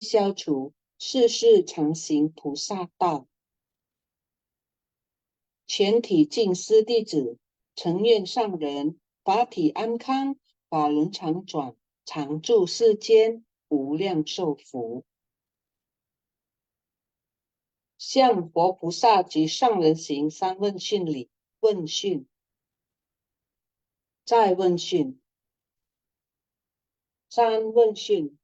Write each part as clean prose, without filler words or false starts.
消除世事常行菩萨道。全体净师弟子，诚愿上人法体安康，法轮常转，常住世间，无量寿福。向佛菩萨及上人行三问讯礼。问讯，再问讯，三问讯。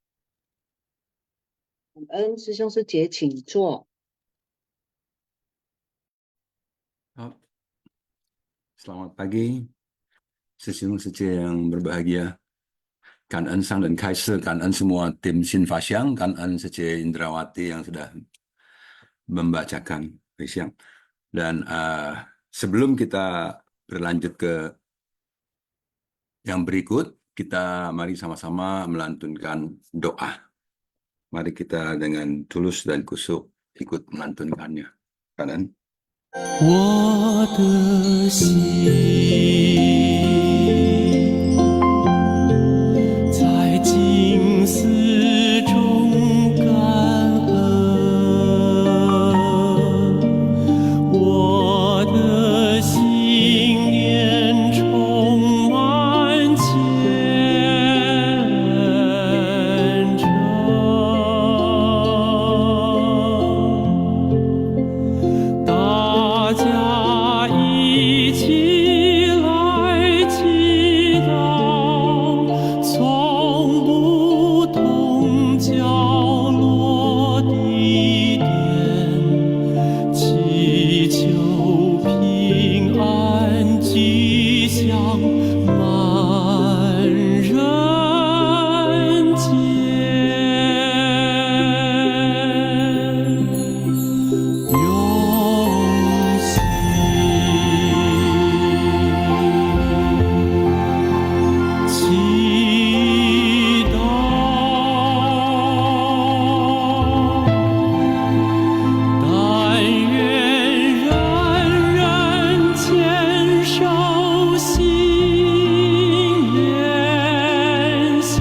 感恩师兄师姐，请坐。好，selamat pagi, sesungguhnya yang berbahagia. 感恩上人开示，感恩semua tim Shin Fasyang, 感恩Sece Indrawati yang sudah membacakan Fasyang. Dan sebelum kita berlanjut ke yang berikut, kita mari sama-sama melantunkan doa. Mari kita dengan tulus dan kusuk ikut melantunkannya. Kanan. 我的心在静思中感恩，我的心念充满虔诚。大家一起来祈祷，从不同角落地点，祈求平安吉祥满人间。用心祈祷，但愿人人坚守信愿行。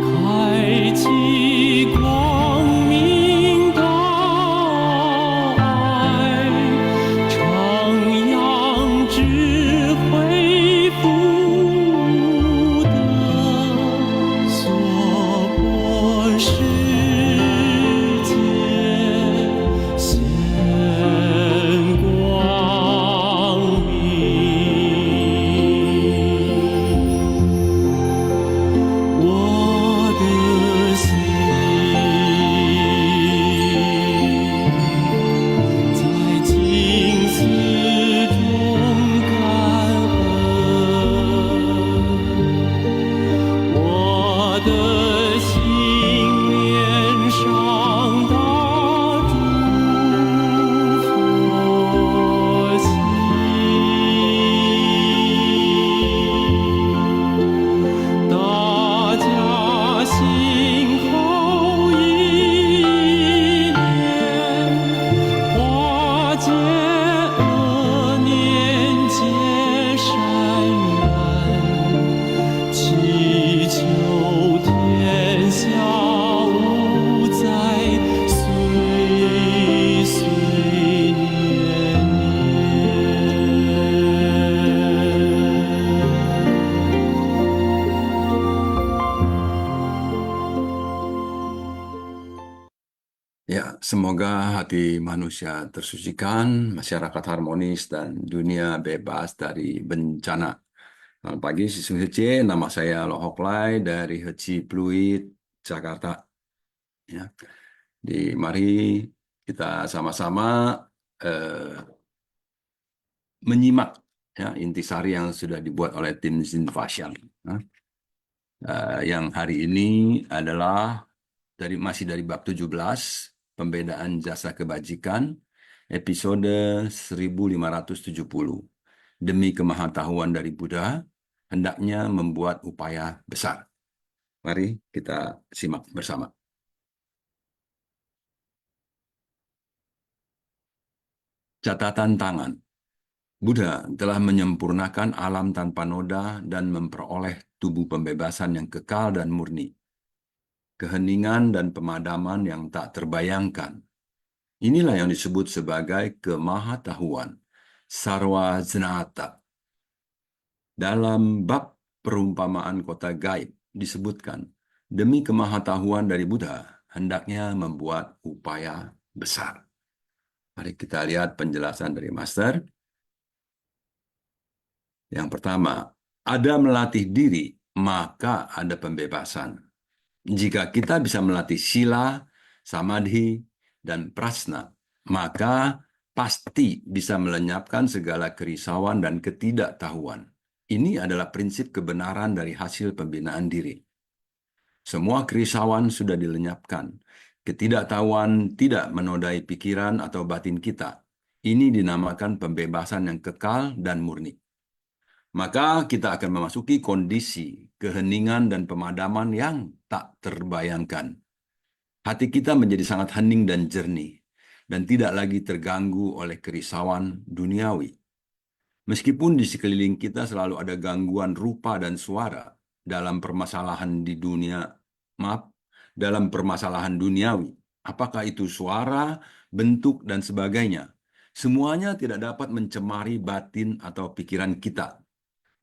开启光明道爱，徜徉智慧福德，娑婆世界现光明。我的心在静思中感恩，我的心念上大诸佛心。大家心后一念，化解恶念结善缘，祈求天下无灾，岁岁年年。 Ya, semoga hati manusia tersucikan, masyarakat harmonis, dan dunia bebas dari bencana. Selamat pagi, Sisung Hece. Nama saya Lohoklai dari Heci Pluit, Jakarta. Ya, mari kita sama-sama menyimak ya, intisari yang sudah dibuat oleh tim Shin Fasyang. Yang hari ini adalah masih dari bab 17, pembedaan jasa kebajikan, episode 1570. Demi kemahatauan dari Buddha, hendaknya membuat upaya besar. Mari kita simak bersama. Catatan tangan. Buddha telah menyempurnakan alam tanpa noda dan memperoleh tubuh pembebasan yang kekal dan murni. Keheningan dan pemadaman yang tak terbayangkan. Inilah yang disebut sebagai kemahatauan, sarwajnata. Dalam bab perumpamaan kota gaib disebutkan, demi kemahatauan dari Buddha, hendaknya membuat upaya besar. Mari kita lihat penjelasan dari Master. Yang pertama, ada melatih diri, maka ada pembebasan. Jika kita bisa melatih sila, samadhi, dan prasna, maka pasti bisa melenyapkan segala kerisauan dan ketidaktahuan. Ini adalah prinsip kebenaran dari hasil pembinaan diri. Semua kerisauan sudah dilenyapkan. Ketidaktahuan tidak menodai pikiran atau batin kita. Ini dinamakan pembebasan yang kekal dan murni. Maka kita akan memasuki kondisi keheningan dan pemadaman yang tak terbayangkan. Hati kita menjadi sangat hening dan jernih, dan tidak lagi terganggu oleh kerisauan duniawi. Meskipun di sekeliling kita selalu ada gangguan rupa dan suara dalam permasalahan di dunia, dalam permasalahan duniawi, apakah itu suara, bentuk, dan sebagainya, semuanya tidak dapat mencemari batin atau pikiran kita.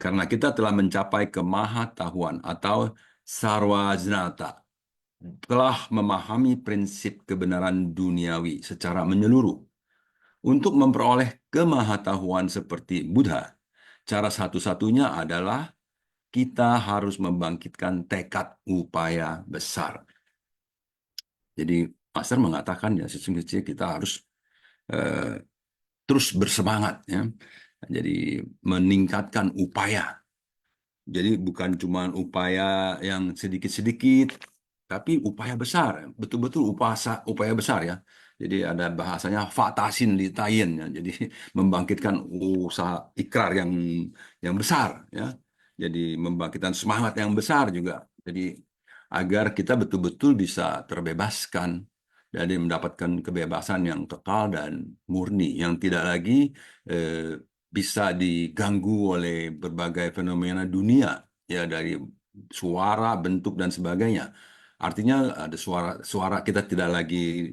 Karena kita telah mencapai kemahatauan atau sarwajnata, telah memahami prinsip kebenaran duniawi secara menyeluruh. Untuk memperoleh kemahatauan seperti Buddha, cara satu-satunya adalah kita harus membangkitkan tekad upaya besar. Jadi Master mengatakan ya sesungguhnya kita harus terus bersemangat ya. Jadi meningkatkan upaya. Jadi bukan cuma upaya yang sedikit-sedikit, tapi upaya besar, betul-betul upaya besar ya. Jadi ada bahasanya fatasin li tayin ya. Jadi membangkitkan usaha ikrar yang besar ya. Jadi membangkitkan semangat yang besar juga. Jadi agar kita betul-betul bisa terbebaskan dari mendapatkan kebebasan yang kekal dan murni, yang tidak lagi bisa diganggu oleh berbagai fenomena dunia, ya, dari suara, bentuk, dan sebagainya. Artinya ada suara kita tidak lagi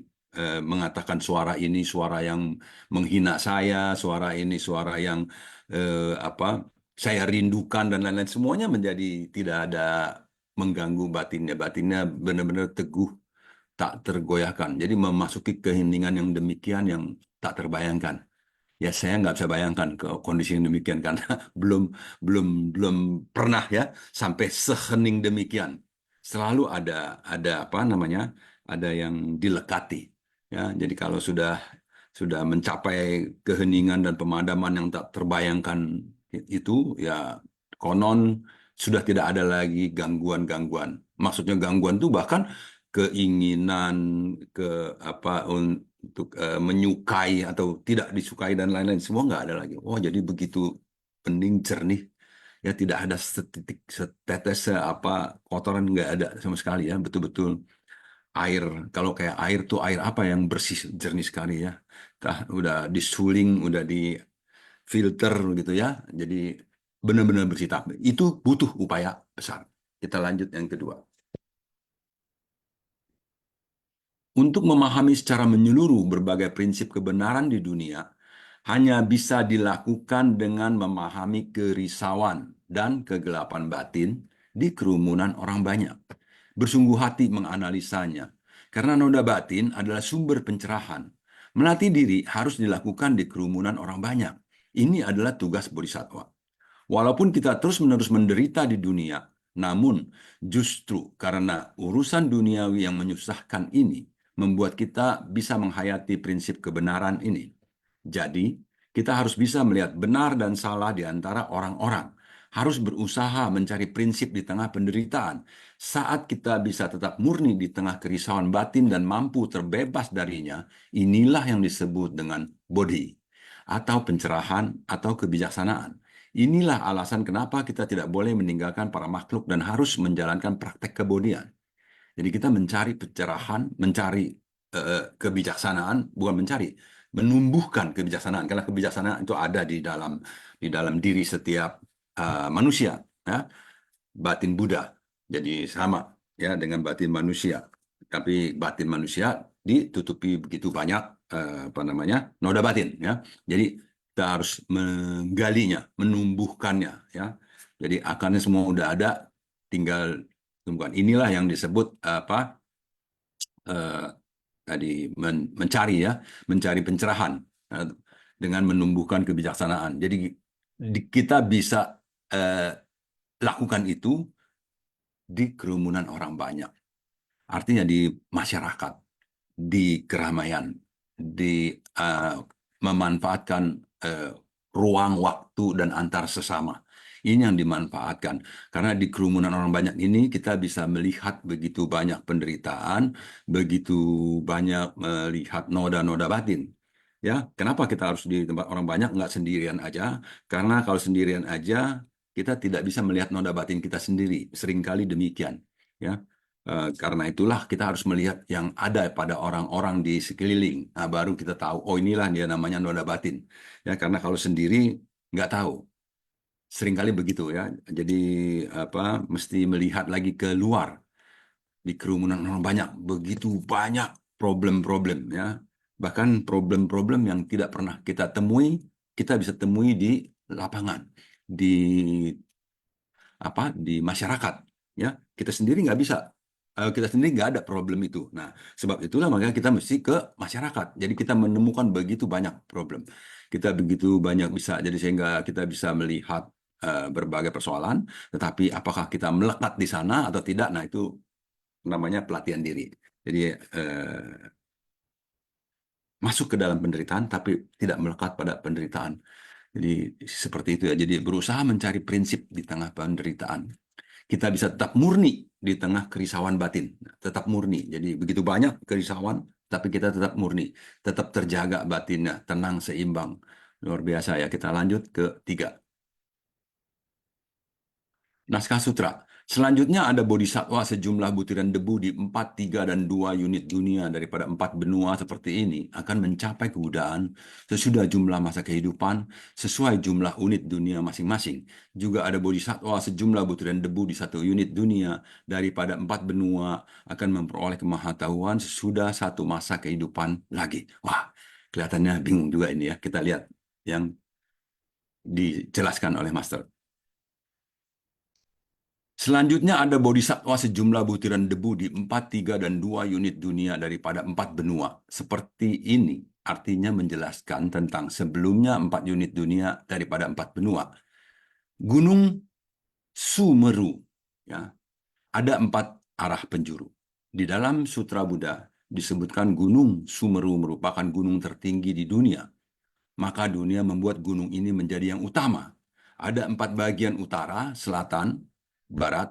mengatakan suara ini suara yang menghina saya, suara ini suara yang saya rindukan, dan lain-lain. Semuanya menjadi tidak ada mengganggu batinnya. Batinnya benar-benar teguh, tak tergoyahkan. Jadi memasuki keheningan yang demikian yang tak terbayangkan. Ya saya nggak bisa bayangkan ke kondisi yang demikian karena belum pernah ya sampai sehening demikian. Selalu ada ada yang dilekati. Ya, jadi kalau sudah mencapai keheningan dan pemadaman yang tak terbayangkan itu, ya konon sudah tidak ada lagi gangguan-gangguan. Maksudnya gangguan itu bahkan keinginan untuk menyukai atau tidak disukai dan lain-lain, semua nggak ada lagi. Oh, jadi begitu hening, jernih, ya tidak ada setetes kotoran, nggak ada sama sekali ya, betul-betul air. Kalau kayak air tuh air apa yang bersih, jernih sekali ya. Udah disuling, udah di filter gitu ya. Jadi benar-benar bersih. Itu butuh upaya besar. Kita lanjut yang kedua. Untuk memahami secara menyeluruh berbagai prinsip kebenaran di dunia, hanya bisa dilakukan dengan memahami kerisauan dan kegelapan batin di kerumunan orang banyak. Bersungguh hati menganalisanya, karena noda batin adalah sumber pencerahan. Melatih diri harus dilakukan di kerumunan orang banyak. Ini adalah tugas bodhisattva. Walaupun kita terus-menerus menderita di dunia, namun justru karena urusan duniawi yang menyusahkan ini, membuat kita bisa menghayati prinsip kebenaran ini. Jadi, kita harus bisa melihat benar dan salah di antara orang-orang. Harus berusaha mencari prinsip di tengah penderitaan. Saat kita bisa tetap murni di tengah kerisauan batin dan mampu terbebas darinya, inilah yang disebut dengan bodhi, atau pencerahan atau kebijaksanaan. Inilah alasan kenapa kita tidak boleh meninggalkan para makhluk dan harus menjalankan praktek kebodian. Jadi kita mencari pencerahan, mencari kebijaksanaan, bukan mencari, menumbuhkan kebijaksanaan, karena kebijaksanaan itu ada di dalam diri setiap manusia, ya. Batin Buddha jadi sama ya dengan batin manusia, tapi batin manusia ditutupi begitu banyak noda batin, ya. Jadi kita harus menggalinya, menumbuhkannya, ya. Jadi akarnya semua udah ada, tinggal tumbuhan. Inilah yang disebut tadi mencari pencerahan dengan menumbuhkan kebijaksanaan. Jadi kita bisa lakukan itu di kerumunan orang banyak. Artinya di masyarakat, di keramaian, di memanfaatkan ruang, waktu, dan antar sesama. Ini yang dimanfaatkan. Karena di kerumunan orang banyak ini kita bisa melihat begitu banyak penderitaan, begitu banyak melihat noda-noda batin. Ya, kenapa kita harus di tempat orang banyak, nggak sendirian aja? Karena kalau sendirian aja, kita tidak bisa melihat noda batin kita sendiri. Seringkali demikian. Ya, karena itulah kita harus melihat yang ada pada orang-orang di sekeliling. Nah, baru kita tahu, oh inilah dia namanya noda batin. Ya, karena kalau sendiri nggak tahu. Seringkali begitu, ya. Jadi mesti melihat lagi ke luar. Di kerumunan orang banyak, begitu banyak problem-problem, ya. Bahkan problem-problem yang tidak pernah kita temui, kita bisa temui di lapangan, di masyarakat, ya. Kita sendiri nggak bisa. Kita sendiri nggak ada problem itu. Nah, sebab itulah makanya kita mesti ke masyarakat. Jadi kita menemukan begitu banyak problem. Kita begitu banyak jadi sehingga kita bisa melihat berbagai persoalan, tetapi apakah kita melekat di sana atau tidak, nah itu namanya pelatihan diri. Jadi masuk ke dalam penderitaan, tapi tidak melekat pada penderitaan. Jadi seperti itu, ya. Jadi berusaha mencari prinsip di tengah penderitaan. Kita bisa tetap murni di tengah kerisauan batin, tetap murni. Jadi begitu banyak kerisauan, tapi kita tetap murni, tetap terjaga batinnya, tenang, seimbang. Luar biasa, ya. Kita lanjut ke 3. Naskah Sutra. Selanjutnya ada bodhisatwa sejumlah butiran debu di 4, 3, dan 2 unit dunia daripada 4 benua seperti ini akan mencapai kebuddhaan sesudah jumlah masa kehidupan sesuai jumlah unit dunia masing-masing. Juga ada bodhisatwa sejumlah butiran debu di 1 unit dunia daripada 4 benua akan memperoleh kemahatauan sesudah 1 masa kehidupan lagi. Wah, kelihatannya bingung juga ini, ya. Kita lihat yang dijelaskan oleh Master. Selanjutnya ada bodhisatwa sejumlah butiran debu di 4, 3, dan 2 unit dunia daripada 4 benua. Seperti ini artinya menjelaskan tentang sebelumnya 4 unit dunia daripada 4 benua. Gunung Sumeru, ya, ada 4 arah penjuru. Di dalam Sutra Buddha disebutkan Gunung Sumeru merupakan gunung tertinggi di dunia. Maka dunia membuat gunung ini menjadi yang utama. Ada 4 bagian utara, selatan, barat.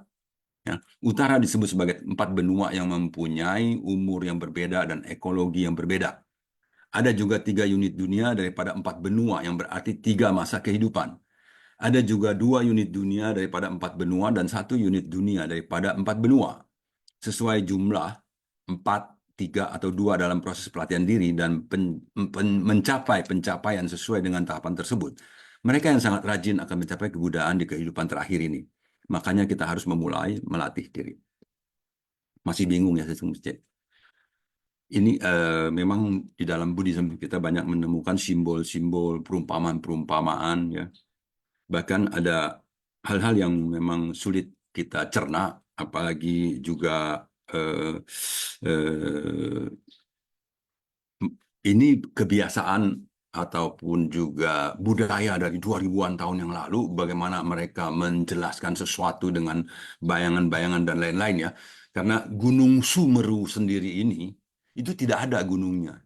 Ya. Utara disebut sebagai 4 benua yang mempunyai umur yang berbeda dan ekologi yang berbeda. Ada juga 3 unit dunia daripada 4 benua yang berarti 3 masa kehidupan. Ada juga 2 unit dunia daripada 4 benua dan 1 unit dunia daripada 4 benua. Sesuai jumlah 4, 3, atau 2 dalam proses pelatihan diri dan mencapai pencapaian sesuai dengan tahapan tersebut. Mereka yang sangat rajin akan mencapai kebuddhaan di kehidupan terakhir ini. Makanya kita harus memulai melatih diri. Masih bingung, ya, saya. Ini memang di dalam Buddhism kita banyak menemukan simbol-simbol, perumpamaan-perumpamaan, ya. Bahkan ada hal-hal yang memang sulit kita cerna, apalagi juga ini kebiasaan ataupun juga budaya dari 2000-an tahun yang lalu, bagaimana mereka menjelaskan sesuatu dengan bayangan-bayangan dan lain-lain, ya. Karena Gunung Sumeru sendiri ini, itu tidak ada gunungnya.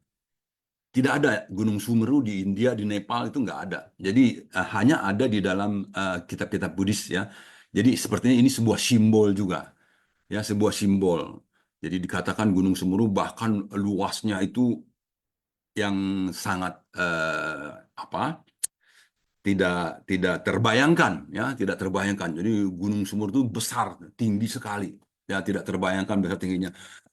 Tidak ada Gunung Sumeru di India, di Nepal, itu nggak ada. Jadi hanya ada di dalam kitab-kitab Buddhis, ya. Jadi sepertinya ini sebuah simbol juga, ya, sebuah simbol. Jadi dikatakan Gunung Sumeru bahkan luasnya itu yang sangat tidak terbayangkan, ya, tidak terbayangkan. Jadi Gunung Sumeru itu besar, tinggi sekali, ya tidak terbayangkan besar tingginya.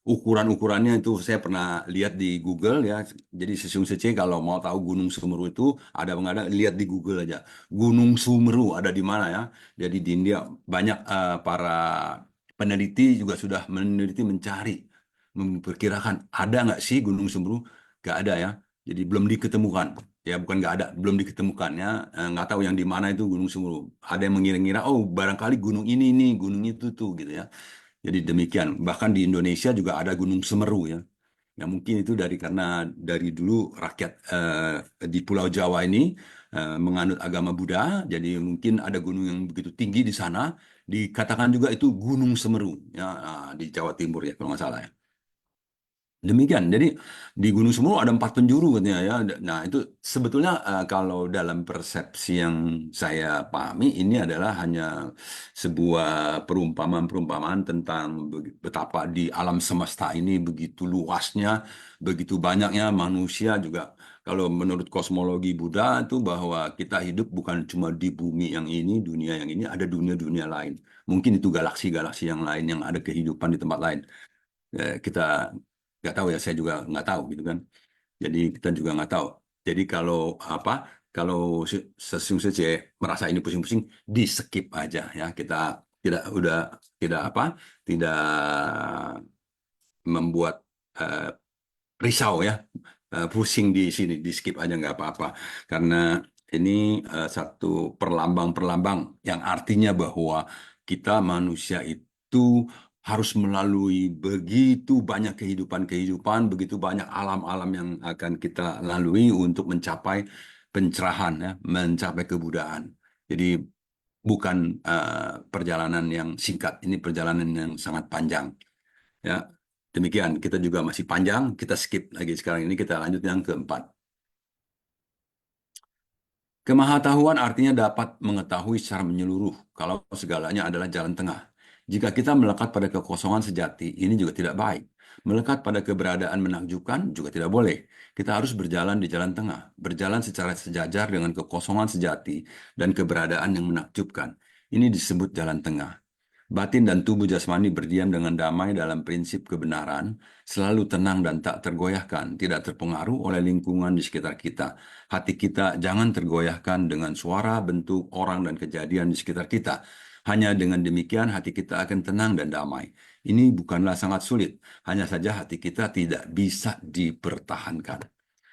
Ukurannya itu saya pernah lihat di Google ya. Jadi Sesiung Sece kalau mau tahu Gunung Sumeru itu ada lihat di Google aja. Gunung Sumeru ada di mana ya? Jadi di India banyak para peneliti juga sudah meneliti mencari memperkirakan ada nggak sih Gunung Sumeru? Nggak ada ya. Jadi belum diketemukan. Ya bukan nggak ada, belum diketemukan ya. Nggak tahu yang di mana itu Gunung Sumeru. Ada yang mengira-ngira, oh barangkali gunung ini nih, gunung itu tuh gitu ya. Jadi demikian. Bahkan di Indonesia juga ada Gunung Semeru ya. Ya mungkin itu karena dari dulu rakyat di Pulau Jawa ini menganut agama Buddha, jadi mungkin ada gunung yang begitu tinggi di sana, dikatakan juga itu Gunung Semeru ya, di Jawa Timur ya kalau nggak salah ya. Demikian, jadi di Gunung Semeru ada 4 penjuru katanya ya. Nah itu sebetulnya kalau dalam persepsi yang saya pahami ini adalah hanya sebuah perumpamaan-perumpamaan tentang betapa di alam semesta ini begitu luasnya, begitu banyaknya manusia juga. Kalau menurut kosmologi Buddha itu bahwa kita hidup bukan cuma di bumi yang ini, dunia yang ini, ada dunia-dunia lain. Mungkin itu galaksi-galaksi yang lain yang ada kehidupan di tempat lain. Kita nggak tahu ya, saya juga nggak tahu gitu kan. Jadi kita juga nggak tahu. Jadi kalau Sesiung Sece merasa ini pusing-pusing, di skip aja ya. Kita tidak membuat eh, risau ya, pusing di sini, di skip aja nggak apa-apa. Karena ini satu perlambang-perlambang yang artinya bahwa kita manusia itu harus melalui begitu banyak kehidupan-kehidupan, begitu banyak alam-alam yang akan kita lalui untuk mencapai pencerahan ya, mencapai kebudayaan. Jadi bukan perjalanan yang singkat, ini perjalanan yang sangat panjang. Ya, demikian. Kita juga masih panjang, kita skip lagi sekarang ini, kita lanjut yang keempat. Kemahatauan artinya dapat mengetahui secara menyeluruh kalau segalanya adalah jalan tengah. Jika kita melekat pada kekosongan sejati, ini juga tidak baik. Melekat pada keberadaan menakjubkan juga tidak boleh. Kita harus berjalan di jalan tengah, berjalan secara sejajar dengan kekosongan sejati dan keberadaan yang menakjubkan. Ini disebut jalan tengah. Batin dan tubuh jasmani berdiam dengan damai dalam prinsip kebenaran, selalu tenang dan tak tergoyahkan, tidak terpengaruh oleh lingkungan di sekitar kita. Hati kita jangan tergoyahkan dengan suara, bentuk, orang, dan kejadian di sekitar kita. Hanya dengan demikian hati kita akan tenang dan damai. Ini bukanlah sangat sulit, hanya saja hati kita tidak bisa dipertahankan.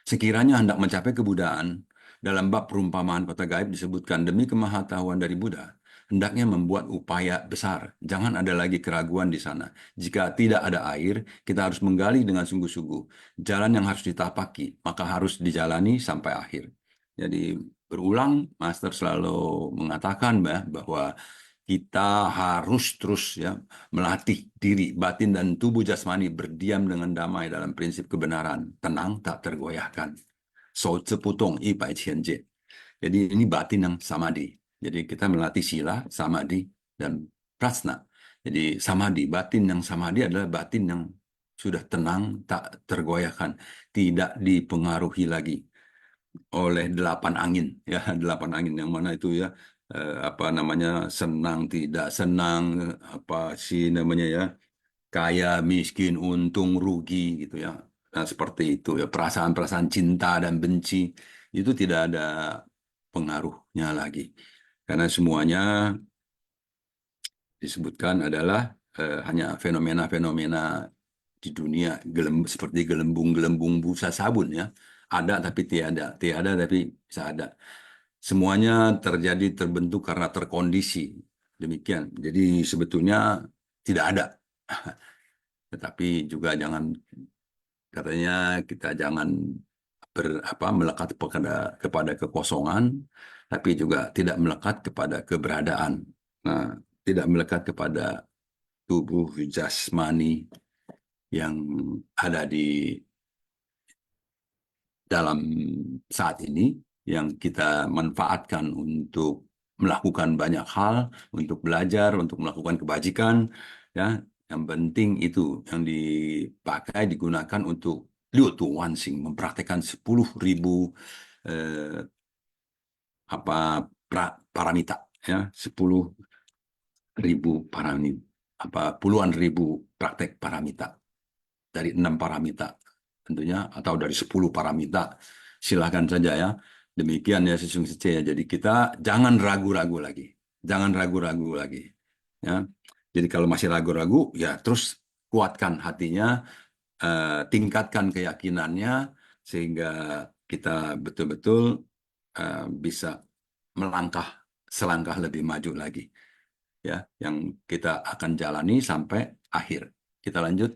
Sekiranya hendak mencapai kebudayaan, dalam bab perumpamaan kota gaib disebutkan demi kemahatauan dari Buddha, hendaknya membuat upaya besar. Jangan ada lagi keraguan di sana. Jika tidak ada air, kita harus menggali dengan sungguh-sungguh. Jalan yang harus ditapaki, maka harus dijalani sampai akhir. Jadi berulang, Master selalu mengatakan bahwa kita harus terus ya melatih diri, batin dan tubuh jasmani berdiam dengan damai dalam prinsip kebenaran, tenang tak tergoyahkan. So ceputong ibai qianjie. Jadi ini batin yang samadhi. Jadi kita melatih sila, samadhi, dan prasna. Jadi samadhi, batin yang samadhi adalah batin yang sudah tenang, tak tergoyahkan, tidak dipengaruhi lagi oleh 8 angin. Ya, 8 angin yang mana itu ya, senang, tidak senang, apa sih namanya ya, kaya, miskin, untung, rugi gitu ya. Nah, seperti itu ya, perasaan-perasaan cinta dan benci itu tidak ada pengaruhnya lagi. Karena semuanya disebutkan adalah hanya fenomena-fenomena di dunia seperti gelembung-gelembung busa sabun ya. Ada tapi tiada, tiada tapi bisa ada. Semuanya terbentuk karena terkondisi. Demikian. Jadi sebetulnya tidak ada. Tetapi juga katanya kita jangan melekat kepada kekosongan, tapi juga tidak melekat kepada keberadaan. Nah, tidak melekat kepada tubuh jasmani yang ada di dalam saat ini, yang kita manfaatkan untuk melakukan banyak hal, untuk belajar, untuk melakukan kebajikan, ya. Yang penting itu yang dipakai, digunakan untuk liu tu wan xing, mempraktekkan 10.000 paramita ya, 10.000 paramita. puluhan ribu praktek paramita dari 6 paramita tentunya, atau dari 10 paramita, silahkan saja ya. Demikian ya ya. Jadi kita jangan ragu-ragu lagi, ya. Jadi kalau masih ragu-ragu ya terus kuatkan hatinya, tingkatkan keyakinannya sehingga kita betul-betul bisa melangkah selangkah lebih maju lagi, ya, yang kita akan jalani sampai akhir. Kita lanjut.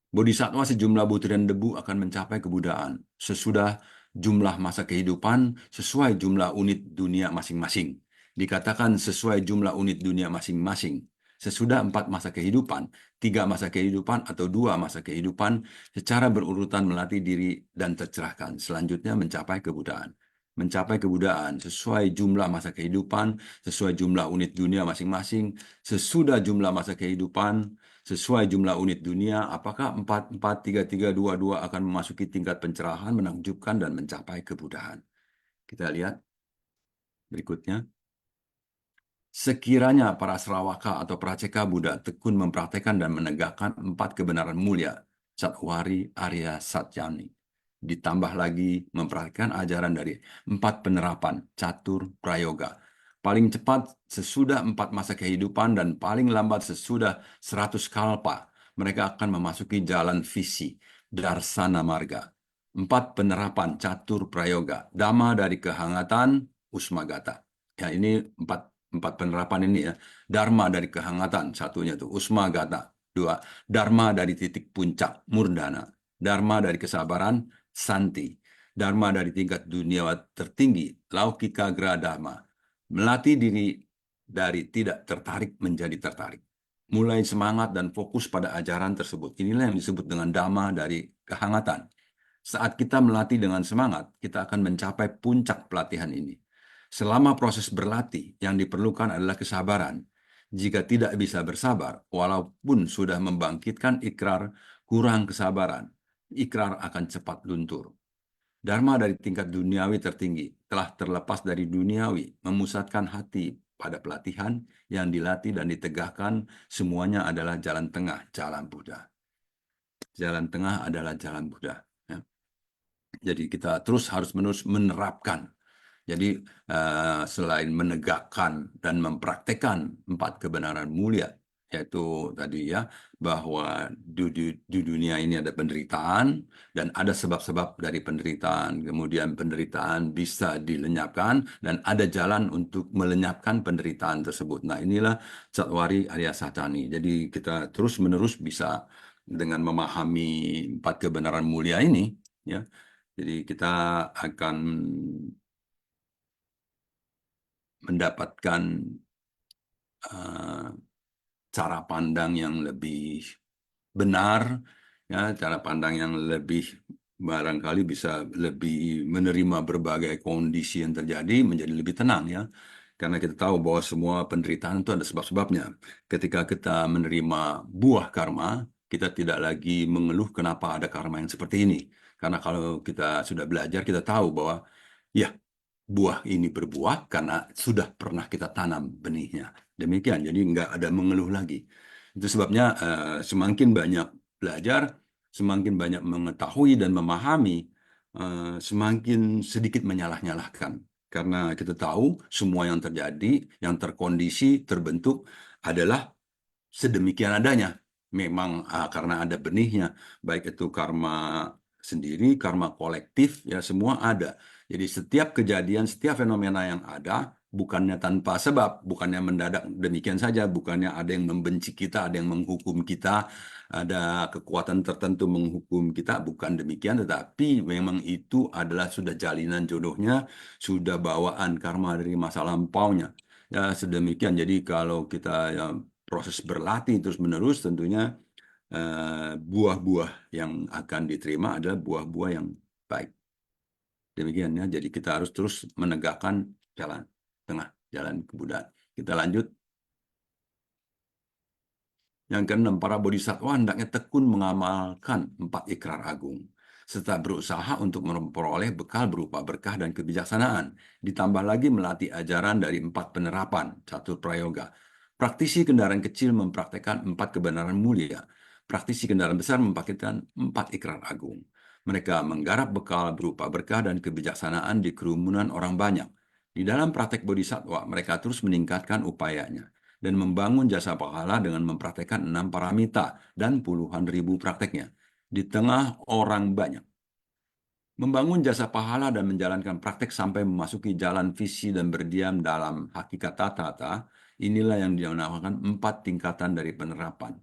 Bodhisattva sejumlah butiran debu akan mencapai kebudaan sesudah jumlah masa kehidupan sesuai jumlah unit dunia masing-masing. Dikatakan sesuai jumlah unit dunia masing-masing. Sesudah 4 masa kehidupan, 3 masa kehidupan, atau 2 masa kehidupan, secara berurutan melatih diri dan tercerahkan. Selanjutnya mencapai kebudaan. Mencapai kebudaan sesuai jumlah masa kehidupan, sesuai jumlah unit dunia masing-masing, sesudah jumlah masa kehidupan, sesuai jumlah unit dunia, apakah 4, 4, 3, 3, 2, 2 akan memasuki tingkat pencerahan, menakjubkan, dan mencapai kebudaan. Kita lihat berikutnya. Sekiranya para Sravaka atau Praceka Buddha tekun mempraktekkan dan menegakkan 4 kebenaran mulia, Cattwari Arya Satyani, ditambah lagi mempraktikkan ajaran dari 4 penerapan, Catur Prayoga, paling cepat sesudah 4 masa kehidupan dan paling lambat sesudah 100 kalpa, mereka akan memasuki jalan visi, Darsana Marga. 4 penerapan Catur Prayoga, Dhamma dari kehangatan, Usmagata. Ya, ini 4 penerapan ini ya. Dharma dari kehangatan, satunya tuh Usmagata. 2, Dharma dari titik puncak, Murdana. Dharma dari kesabaran, Santi. Dharma dari tingkat dunia tertinggi, Laukika Gradama. Melatih diri dari tidak tertarik menjadi tertarik. Mulai semangat dan fokus pada ajaran tersebut. Inilah yang disebut dengan Dhamma dari kehangatan. Saat kita melatih dengan semangat, kita akan mencapai puncak pelatihan ini. Selama proses berlatih, yang diperlukan adalah kesabaran. Jika tidak bisa bersabar, walaupun sudah membangkitkan ikrar, kurang kesabaran, ikrar akan cepat luntur. Dharma dari tingkat duniawi tertinggi telah terlepas dari duniawi, memusatkan hati pada pelatihan yang dilatih dan ditegakkan, semuanya adalah jalan tengah, jalan Buddha. Jalan tengah adalah jalan Buddha. Ya. Jadi kita terus harus menerapkan. Jadi selain menegakkan dan mempraktekkan 4 kebenaran mulia, yaitu tadi ya, bahwa di dunia ini ada penderitaan dan ada sebab-sebab dari penderitaan, kemudian penderitaan bisa dilenyapkan dan ada jalan untuk melenyapkan penderitaan tersebut. Nah, inilah Cattwari Arya Satyani. Jadi kita terus-menerus bisa dengan memahami 4 kebenaran mulia ini, ya. Jadi kita akan mendapatkan cara pandang yang lebih benar, ya, cara pandang yang lebih barangkali bisa lebih menerima berbagai kondisi yang terjadi, menjadi lebih tenang, ya. Karena kita tahu bahwa semua penderitaan itu ada sebab-sebabnya. Ketika kita menerima buah karma, kita tidak lagi mengeluh kenapa ada karma yang seperti ini. Karena kalau kita sudah belajar, kita tahu bahwa ya, buah ini berbuah karena sudah pernah kita tanam benihnya. Demikian, jadi nggak ada mengeluh lagi. Itu sebabnya semakin banyak belajar, semakin banyak mengetahui dan memahami, semakin sedikit menyalah-nyalahkan. Karena kita tahu semua yang terjadi, yang terkondisi, terbentuk adalah sedemikian adanya. Memang karena ada benihnya, baik itu karma sendiri, karma kolektif, ya semua ada. Jadi setiap kejadian, setiap fenomena yang ada, bukannya tanpa sebab, bukannya mendadak demikian saja, bukannya ada yang membenci kita, ada yang menghukum kita, ada kekuatan tertentu menghukum kita, bukan demikian, tetapi memang itu adalah sudah jalinan jodohnya, sudah bawaan karma dari masa lampaunya. Ya, sedemikian. Jadi kalau kita ya, proses berlatih terus-menerus, tentunya buah-buah yang akan diterima adalah buah-buah yang baik. Demikian ya, jadi kita harus terus menegakkan jalan tengah, jalan kebudayaan. Kita lanjut. Yang keenam, para bodhisattva hendaknya tekun mengamalkan 4 ikrar agung, serta berusaha untuk memperoleh bekal berupa berkah dan kebijaksanaan. Ditambah lagi melatih ajaran dari 4 penerapan, Catur Prayoga. Praktisi kendaraan kecil mempraktekkan 4 kebenaran mulia. Praktisi kendaraan besar mempraktekkan 4 ikrar agung. Mereka menggarap bekal berupa berkah dan kebijaksanaan di kerumunan orang banyak. Di dalam praktek bodhisattva, mereka terus meningkatkan upayanya dan membangun jasa pahala dengan mempraktekkan 6 paramita dan puluhan ribu prakteknya di tengah orang banyak. Membangun jasa pahala dan menjalankan praktek sampai memasuki jalan visi dan berdiam dalam hakikat tata, inilah yang dinamakan 4 tingkatan dari penerapan.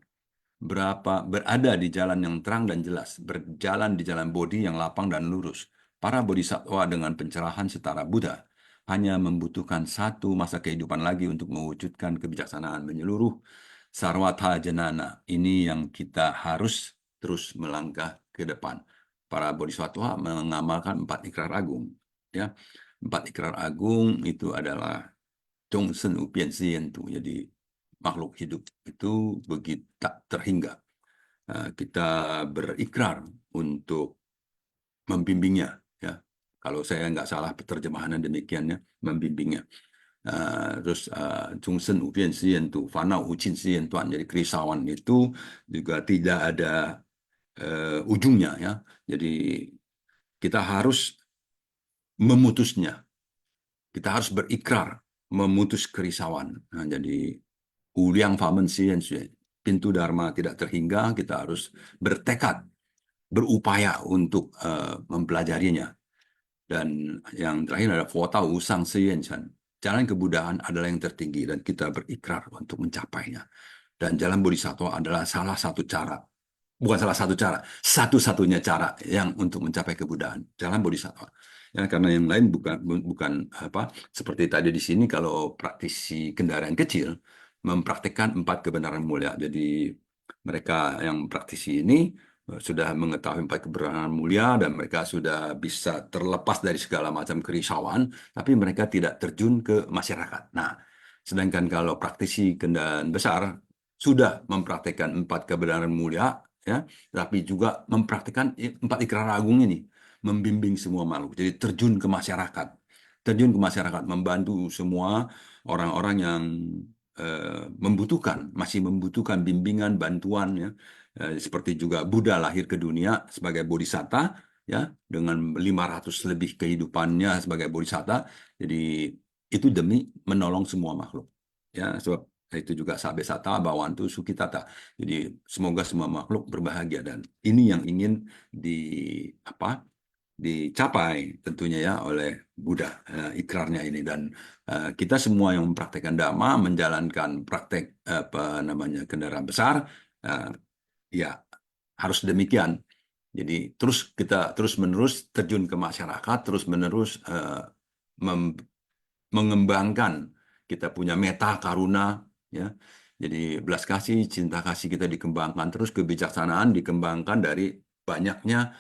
Berada di jalan yang terang dan jelas, berjalan di jalan bodhi yang lapang dan lurus. Para bodhisattva dengan pencerahan setara Buddha hanya membutuhkan 1 masa kehidupan lagi untuk mewujudkan kebijaksanaan menyeluruh. Sarwatha Janana, ini yang kita harus terus melangkah ke depan. Para bodhisattva mengamalkan 4 ikrar agung. Ya, 4 ikrar agung itu adalah Zhongsen Upian Sientu, jadi makhluk hidup itu begitu tak terhingga. Kita berikrar untuk membimbingnya. Ya, kalau saya nggak salah terjemahannya demikiannya, membimbingnya. Terus Zhongsen Upian Sientu, Fanau Uqin Sientuan, jadi kerisauan itu juga tidak ada ujungnya, ya. Jadi kita harus memutusnya. Kita harus berikrar memutus kerisauan. Nah, jadi Uliang Famen Sien, pintu Dharma tidak terhingga, kita harus bertekad, berupaya untuk mempelajarinya. Dan yang terakhir adalah Fota Usang Sien, jalan kebudayaan adalah yang tertinggi dan kita berikrar untuk mencapainya. Dan jalan bodhisattva adalah salah satu cara, bukan salah satu cara, satu-satunya cara yang untuk mencapai kebudayaan, jalan bodhisattva. Ya, karena yang lain bukan apa seperti tadi di sini, kalau praktisi kendaraan kecil mempraktikkan 4 kebenaran mulia. Jadi mereka yang praktisi ini sudah mengetahui 4 kebenaran mulia dan mereka sudah bisa terlepas dari segala macam kerisauan, tapi mereka tidak terjun ke masyarakat. Nah, sedangkan kalau praktisi kendaraan besar sudah mempraktikkan 4 kebenaran mulia, ya, tapi juga mempraktikkan 4 ikrar agung ini, membimbing semua makhluk. Jadi terjun ke masyarakat, membantu semua orang-orang yang masih membutuhkan bimbingan, bantuan, ya. Seperti juga Buddha lahir ke dunia sebagai bodhisatta, ya, dengan 500 lebih kehidupannya sebagai bodhisatta. Jadi itu demi menolong semua makhluk, ya, sebab itu juga Sabe Sata Bawantu Sukitata. Jadi semoga semua makhluk berbahagia, dan ini yang ingin dicapai tentunya, ya, oleh Buddha, ikrarnya ini. Dan kita semua yang mempraktekkan Dhamma, menjalankan praktek kendaraan besar, ya harus demikian. Jadi kita terus menerus terjun ke masyarakat, terus menerus mengembangkan kita punya meta karuna, ya. Jadi belas kasih, cinta kasih kita dikembangkan terus, kebijaksanaan dikembangkan dari banyaknya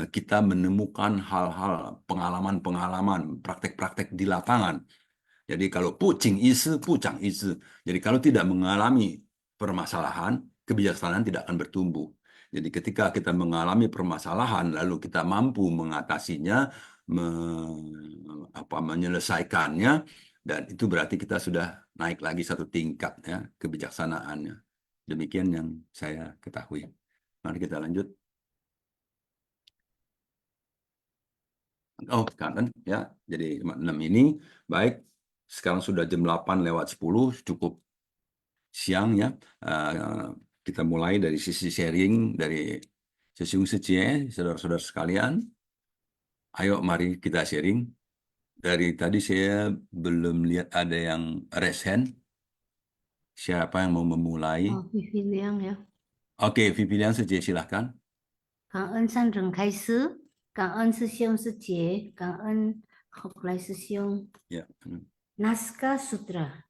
kita menemukan hal-hal, pengalaman-pengalaman, praktek-praktek di lapangan. Jadi kalau pucing isi, pucang isi. Jadi kalau tidak mengalami permasalahan, kebijaksanaan tidak akan bertumbuh. Jadi ketika kita mengalami permasalahan, lalu kita mampu mengatasinya, menyelesaikannya, dan itu berarti kita sudah naik lagi 1 tingkat, ya, kebijaksanaannya. Demikian yang saya ketahui. Mari kita lanjut. Oh, kangen, ya. Jadi 6 ini baik. Sekarang sudah jam 8:10, cukup siang, ya. Kita mulai dari sisi sharing dari Sesiung Secie, saudara-saudara sekalian. Ayo mari kita sharing. Dari tadi saya belum lihat ada yang raise hand. Siapa yang mau memulai? Oh, Vivi Liang, ya. Oke, Vivi Liang Secie, silahkan. 感恩上人开始，感恩师兄师姐，感恩后来师兄。 Ya. Naskah Sutra.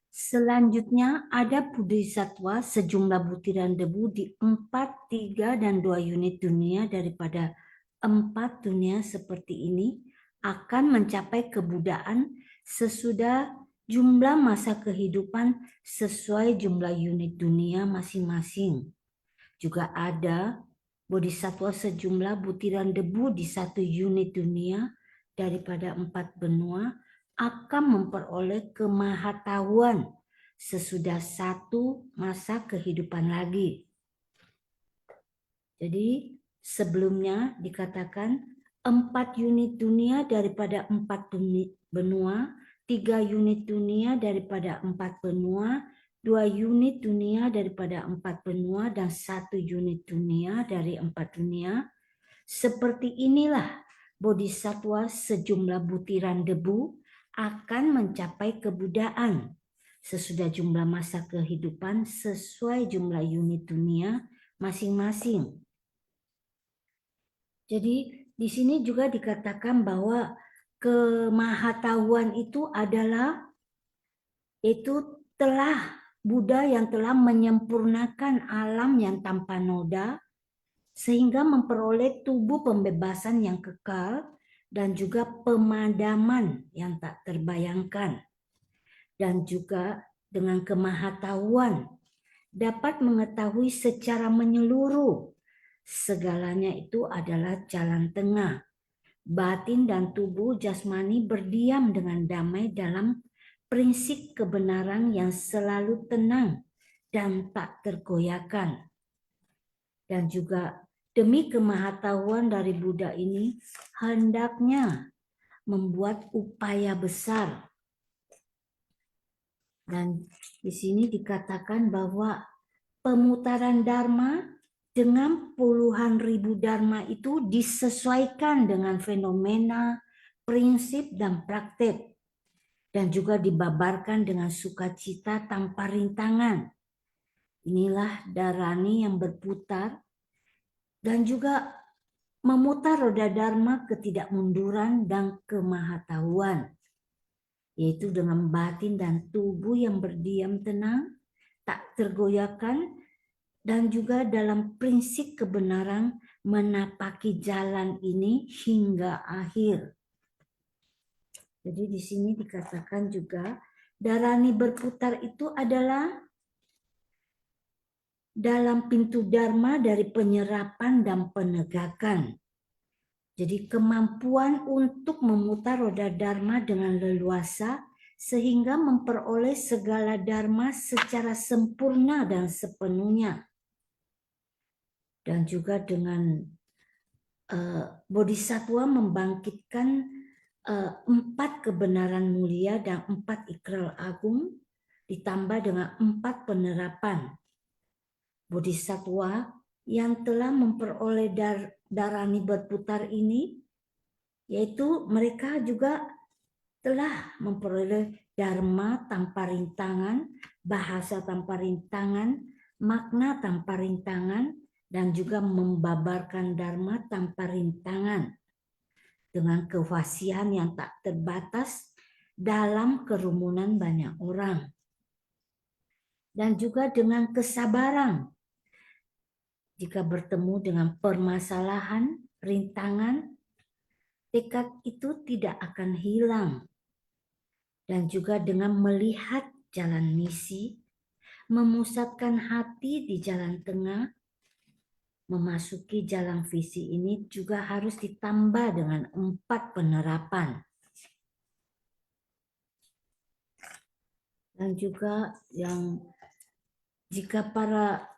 Selanjutnya ada bodhisattva sejumlah butiran debu di 4, 3, dan 2 unit dunia daripada 4 dunia seperti ini akan mencapai kebudayaan sesudah jumlah masa kehidupan sesuai jumlah unit dunia masing-masing. Juga ada bodhisattva sejumlah butiran debu di 1 unit dunia daripada 4 benua akan memperoleh kemahatauan sesudah satu masa kehidupan lagi. Jadi sebelumnya dikatakan 4 unit dunia daripada 4 benua, 3 unit dunia daripada 4 benua, 2 unit dunia daripada 4 benua, dan 1 unit dunia dari 4 dunia. Seperti inilah bodhisatwa sejumlah butiran debu akan mencapai kebudaan sesudah jumlah masa kehidupan sesuai jumlah unit dunia masing-masing. Jadi di sini juga dikatakan bahwa kemahatauan itu adalah Buddha yang telah menyempurnakan alam yang tanpa noda sehingga memperoleh tubuh pembebasan yang kekal dan juga pemadaman yang tak terbayangkan. Dan juga dengan kemahatauan dapat mengetahui secara menyeluruh segalanya itu adalah jalan tengah. Batin dan tubuh jasmani berdiam dengan damai dalam prinsip kebenaran yang selalu tenang dan tak tergoyahkan. Dan juga demi kemahatauan dari Buddha ini hendaknya membuat upaya besar. Dan di sini dikatakan bahwa pemutaran dharma dengan puluhan ribu dharma itu disesuaikan dengan fenomena, prinsip, dan praktek. Dan juga dibabarkan dengan sukacita tanpa rintangan. Inilah dharani yang berputar dan juga memutar roda dharma ketidakmunduran dan kemahatauan. Yaitu dengan batin dan tubuh yang berdiam tenang, tak tergoyahkan, dan juga dalam prinsip kebenaran menapaki jalan ini hingga akhir. Jadi di sini dikatakan juga dharani berputar itu adalah dalam pintu dharma dari penyerapan dan penegakan. Jadi kemampuan untuk memutar roda dharma dengan leluasa sehingga memperoleh segala dharma secara sempurna dan sepenuhnya. Dan juga dengan bodhisatwa membangkitkan 4 kebenaran mulia dan 4 ikral agung ditambah dengan 4 penerapan. Bodhisatwa yang telah memperoleh dharani berputar ini, yaitu mereka juga telah memperoleh dharma tanpa rintangan, bahasa tanpa rintangan, makna tanpa rintangan, dan juga membabarkan dharma tanpa rintangan dengan kefasihan yang tak terbatas dalam kerumunan banyak orang. Dan juga dengan kesabaran jika bertemu dengan permasalahan, rintangan, tekad itu tidak akan hilang. Dan juga dengan melihat jalan misi, memusatkan hati di jalan tengah, memasuki jalan visi ini juga harus ditambah dengan 4 penerapan. Dan juga yang jika para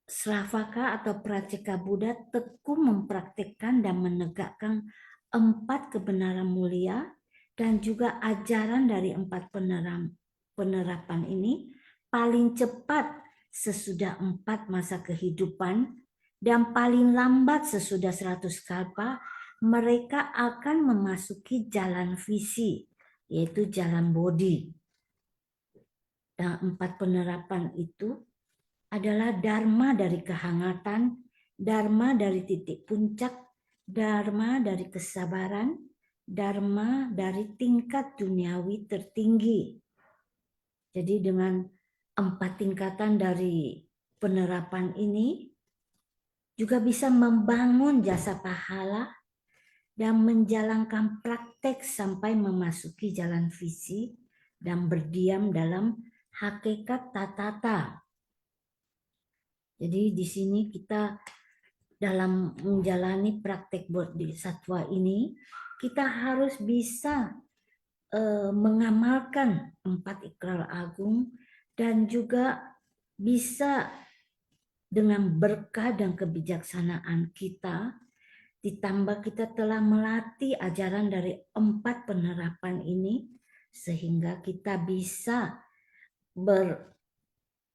Sravaka atau Praceka Buddha tekun mempraktikkan dan menegakkan 4 kebenaran mulia dan juga ajaran dari 4 penerapan ini paling cepat sesudah 4 masa kehidupan dan paling lambat sesudah 100 kalpa, mereka akan memasuki jalan visi, yaitu jalan bodhi. Dan 4 penerapan itu adalah dharma dari kehangatan, dharma dari titik puncak, dharma dari kesabaran, dharma dari tingkat duniawi tertinggi. Jadi dengan 4 tingkatan dari penerapan ini juga bisa membangun jasa pahala dan menjalankan praktek sampai memasuki jalan visi dan berdiam dalam hakikat tatata. Jadi di sini kita dalam menjalani praktek bodhisatwa ini kita harus bisa mengamalkan 4 ikrar agung dan juga bisa dengan berkah dan kebijaksanaan kita, ditambah kita telah melatih ajaran dari 4 penerapan ini, sehingga kita bisa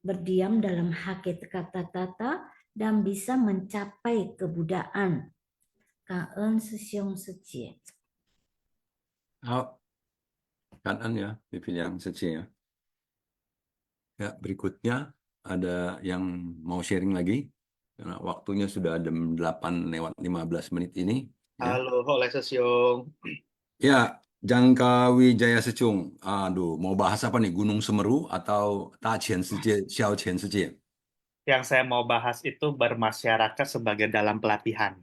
berdiam dalam hakikat tata dan bisa mencapai kebudayaan. Cảm ơn sư兄sư姐. Kanan ya, Pimpin yang Seci ya. Ya, berikutnya ada yang mau sharing lagi. Karena waktunya sudah jam 8:15 ini. Ya, Halo, oleh Sesiung. ya Jangka Wijaya Secung. Aduh, mau bahas apa nih? Gunung Semeru atau Daqian Sijie, Xiaoqian Sijie? Yang saya mau bahas itu bermasyarakat sebagai dalam pelatihan.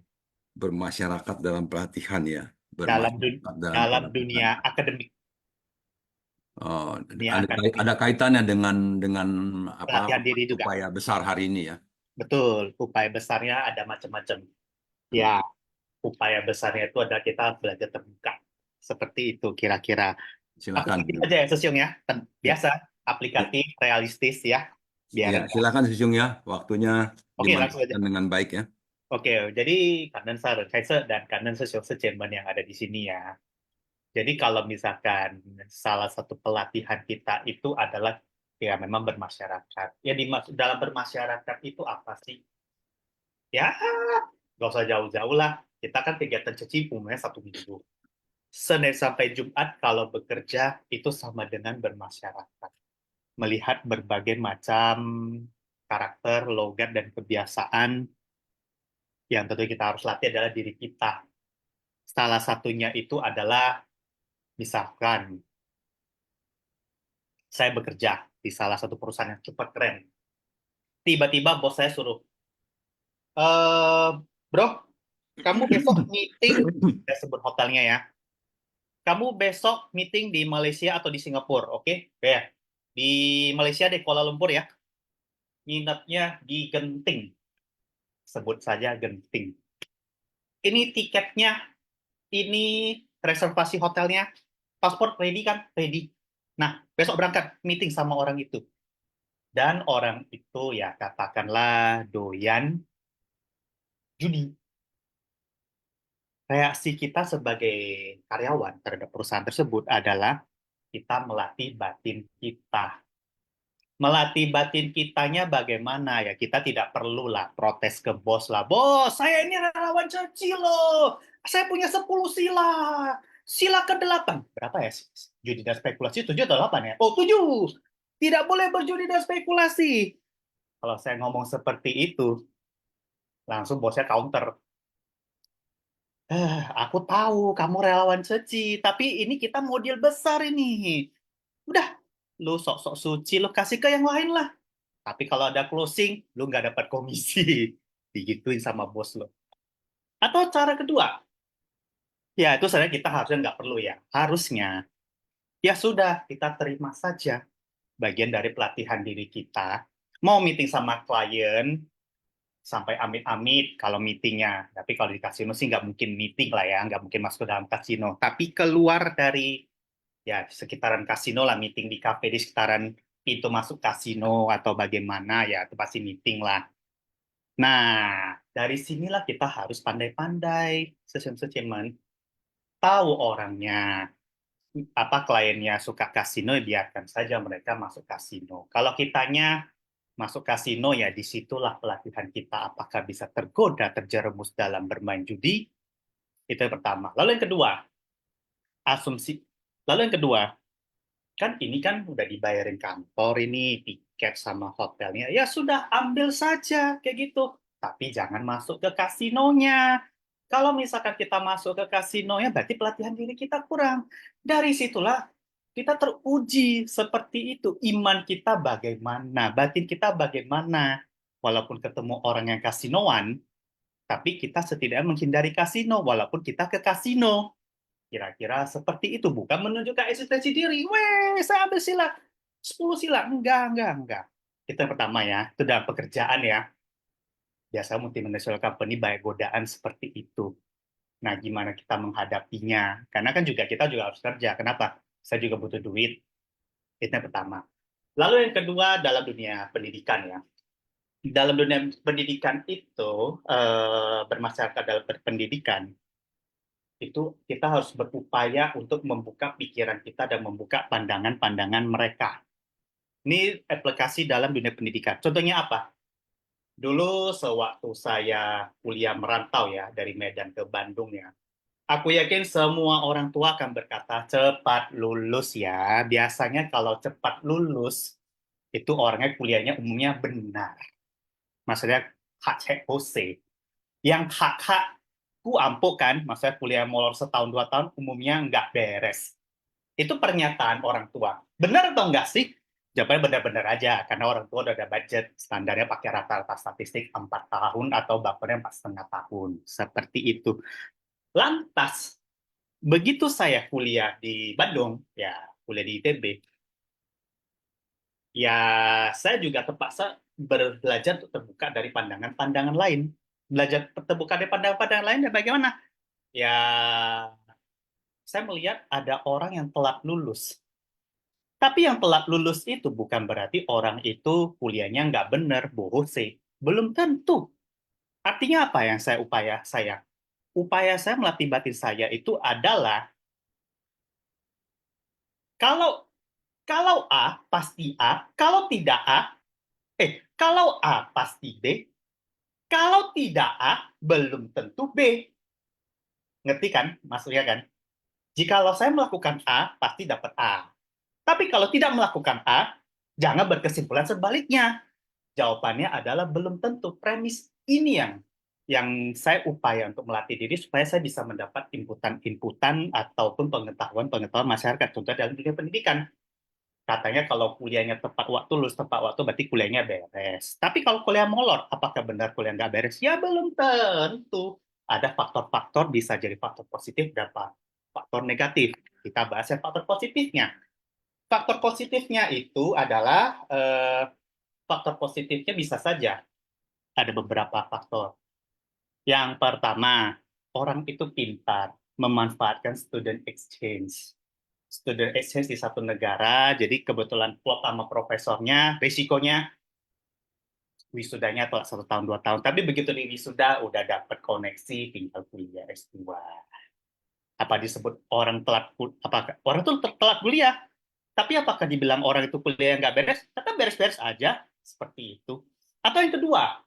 Bermasyarakat dalam pelatihan ya. Dalam Bermasyarakat dalam dalam pelatihan. dunia akademik. Oh, Dunia ada akademik. ada kaitannya dengan apa Pelatihan diri juga. upaya besar hari ini ya. Betul, upaya besarnya ada macam-macam. Ya, upaya besarnya itu adalah kita belajar terbuka. Seperti itu kira-kira. Silakan. Aplikatif aja ya, Sesiung ya. Biasa, aplikatif, realistis ya. Ya, Biar silakan Sejung ya. Waktunya Oke, langsung aja. dimanfaatkan dengan baik ya. Oke, jadi Kanan Sar Kaisa dan Kanan Sesiung Sejenman yang ada di sini ya. Jadi kalau misalkan salah satu pelatihan kita itu adalah ya memang bermasyarakat. Ya dalam bermasyarakat itu apa sih? Ya nggak usah jauh-jauh lah. Kita kan kegiatan cecipungnya 1 minggu. Senin sampai Jumat kalau bekerja itu sama dengan bermasyarakat. Melihat berbagai macam karakter, logat, dan kebiasaan yang tentu kita harus latih adalah diri kita. Salah satunya itu adalah misalkan saya bekerja di salah satu perusahaan yang super keren. Tiba-tiba bos saya suruh, bro, kamu besok meeting, saya sebut hotelnya ya. Kamu besok meeting di Malaysia atau di Singapura, oke? Ya, di Malaysia di Kuala Lumpur ya. Nginepnya di Genting. Sebut saja Genting. Ini tiketnya, ini reservasi hotelnya, paspor ready kan? Ready. Nah, besok berangkat meeting sama orang itu. Dan orang itu ya katakanlah doyan judi. Reaksi kita sebagai karyawan terhadap perusahaan tersebut adalah kita melatih batin kita. Melatih batin kitanya bagaimana ya? Kita tidak perlulah protes ke bos lah. Bos, saya ini relawan Churchill loh. Saya punya 10 sila. Sila ke-8. Berapa ya? Judi dan spekulasi 7 atau 8 ya? Oh, 7. Tidak boleh berjudi dan spekulasi. Kalau saya ngomong seperti itu, langsung bosnya counter. Aku tahu kamu relawan suci, tapi ini kita model besar ini. Udah, lu sok-sok suci, lu kasih ke yang lain lah. Tapi kalau ada closing, lu nggak dapat komisi. Digituin sama bos lo. Atau cara kedua, ya itu sebenarnya kita harusnya nggak perlu ya. Harusnya, ya sudah, kita terima saja bagian dari pelatihan diri kita. Mau meeting sama klien, sampai amit-amit kalau meetingnya. Tapi kalau di kasino sih nggak mungkin meeting lah ya, nggak mungkin masuk ke dalam kasino. Tapi keluar dari ya sekitaran kasino lah, meeting di kafe di sekitaran pintu masuk kasino atau bagaimana ya, itu pasti meeting lah. Nah, dari sinilah kita harus pandai-pandai, session-session tahu orangnya. Apa kliennya suka kasino, ya biarkan saja mereka masuk kasino. Kalau kitanya masuk kasino, ya disitulah pelatihan kita apakah bisa tergoda, terjerumus dalam bermain judi. Itu yang pertama. Lalu yang kedua, asumsi. Lalu yang kedua, kan ini kan udah dibayarin kantor ini, tiket sama hotelnya. Ya sudah, ambil saja kayak gitu. Tapi jangan masuk ke kasinonya. Kalau misalkan kita masuk ke kasinonya, berarti pelatihan diri kita kurang. Dari situlah kita teruji seperti itu. Iman kita bagaimana, batin kita bagaimana. Walaupun ketemu orang yang kasinoan, tapi kita setidaknya menghindari kasino, walaupun kita ke kasino. Kira-kira seperti itu, bukan menunjukkan eksistensi diri. Weh, saya ambil sila 10 sila. Enggak. Itu yang pertama ya, itu dalam pekerjaan ya. Biasa multinational company banyak godaan seperti itu. Nah, gimana kita menghadapinya? Karena kan kita juga harus kerja. Kenapa? Saya juga butuh duit. Itu yang pertama. Lalu yang kedua dalam dunia pendidikan ya. Dalam dunia pendidikan itu, bermasyarakat dalam pendidikan, itu kita harus berupaya untuk membuka pikiran kita dan membuka pandangan-pandangan mereka. Ini aplikasi dalam dunia pendidikan. Contohnya apa? Dulu sewaktu saya kuliah merantau ya, dari Medan ke Bandung ya, aku yakin semua orang tua akan berkata, cepat lulus ya. Biasanya kalau cepat lulus, itu orangnya kuliahnya umumnya benar. Maksudnya hak hose. Yang hak ku ampuh kan, maksudnya kuliah molor setahun 2 tahun, umumnya nggak beres. Itu pernyataan orang tua. Benar atau enggak sih? Jawabannya benar-benar aja, karena orang tua udah ada budget, standarnya pakai rata-rata statistik 4 tahun atau bahkan 4,5 tahun. Seperti itu. Lantas, begitu saya kuliah di Bandung, ya kuliah di ITB, ya saya juga terpaksa belajar untuk terbuka dari pandangan-pandangan lain. Belajar terbuka dari pandangan-pandangan lain dan bagaimana? Ya, saya melihat ada orang yang telat lulus. Tapi yang telat lulus itu bukan berarti orang itu kuliahnya nggak benar, bohong sih. Belum tentu. Artinya apa yang saya? Upaya saya melatih batin saya itu adalah kalau kalau A pasti A, kalau A pasti B, kalau tidak A belum tentu B. Ngerti kan maksudnya kan? Jikalau saya melakukan A, pasti dapat A. Tapi kalau tidak melakukan A, jangan berkesimpulan sebaliknya. Jawabannya adalah belum tentu. Premis ini yang saya upaya untuk melatih diri supaya saya bisa mendapat inputan-inputan ataupun pengetahuan-pengetahuan masyarakat. Contoh dalam dunia pendidikan. Katanya kalau kuliahnya tepat waktu, lulus tepat waktu, berarti kuliahnya beres. Tapi kalau kuliah molor, apakah benar kuliah nggak beres? Ya belum tentu. Ada faktor-faktor, bisa jadi faktor positif dan faktor negatif. Kita bahas yang faktor positifnya. Faktor positifnya itu adalah faktor positifnya bisa saja ada beberapa faktor. Yang pertama, orang itu pintar memanfaatkan student exchange. Student exchange di satu negara, jadi kebetulan klop sama profesornya, risikonya wisudanya atau 1 tahun 2 tahun. Tapi begitu di wisuda udah dapat koneksi, tinggal kuliah S2. Apa disebut orang telat? Apakah orang itu telat kuliah? Tapi apakah dibilang orang itu kuliah nggak beres? Tetap beres-beres aja, seperti itu. Atau yang kedua,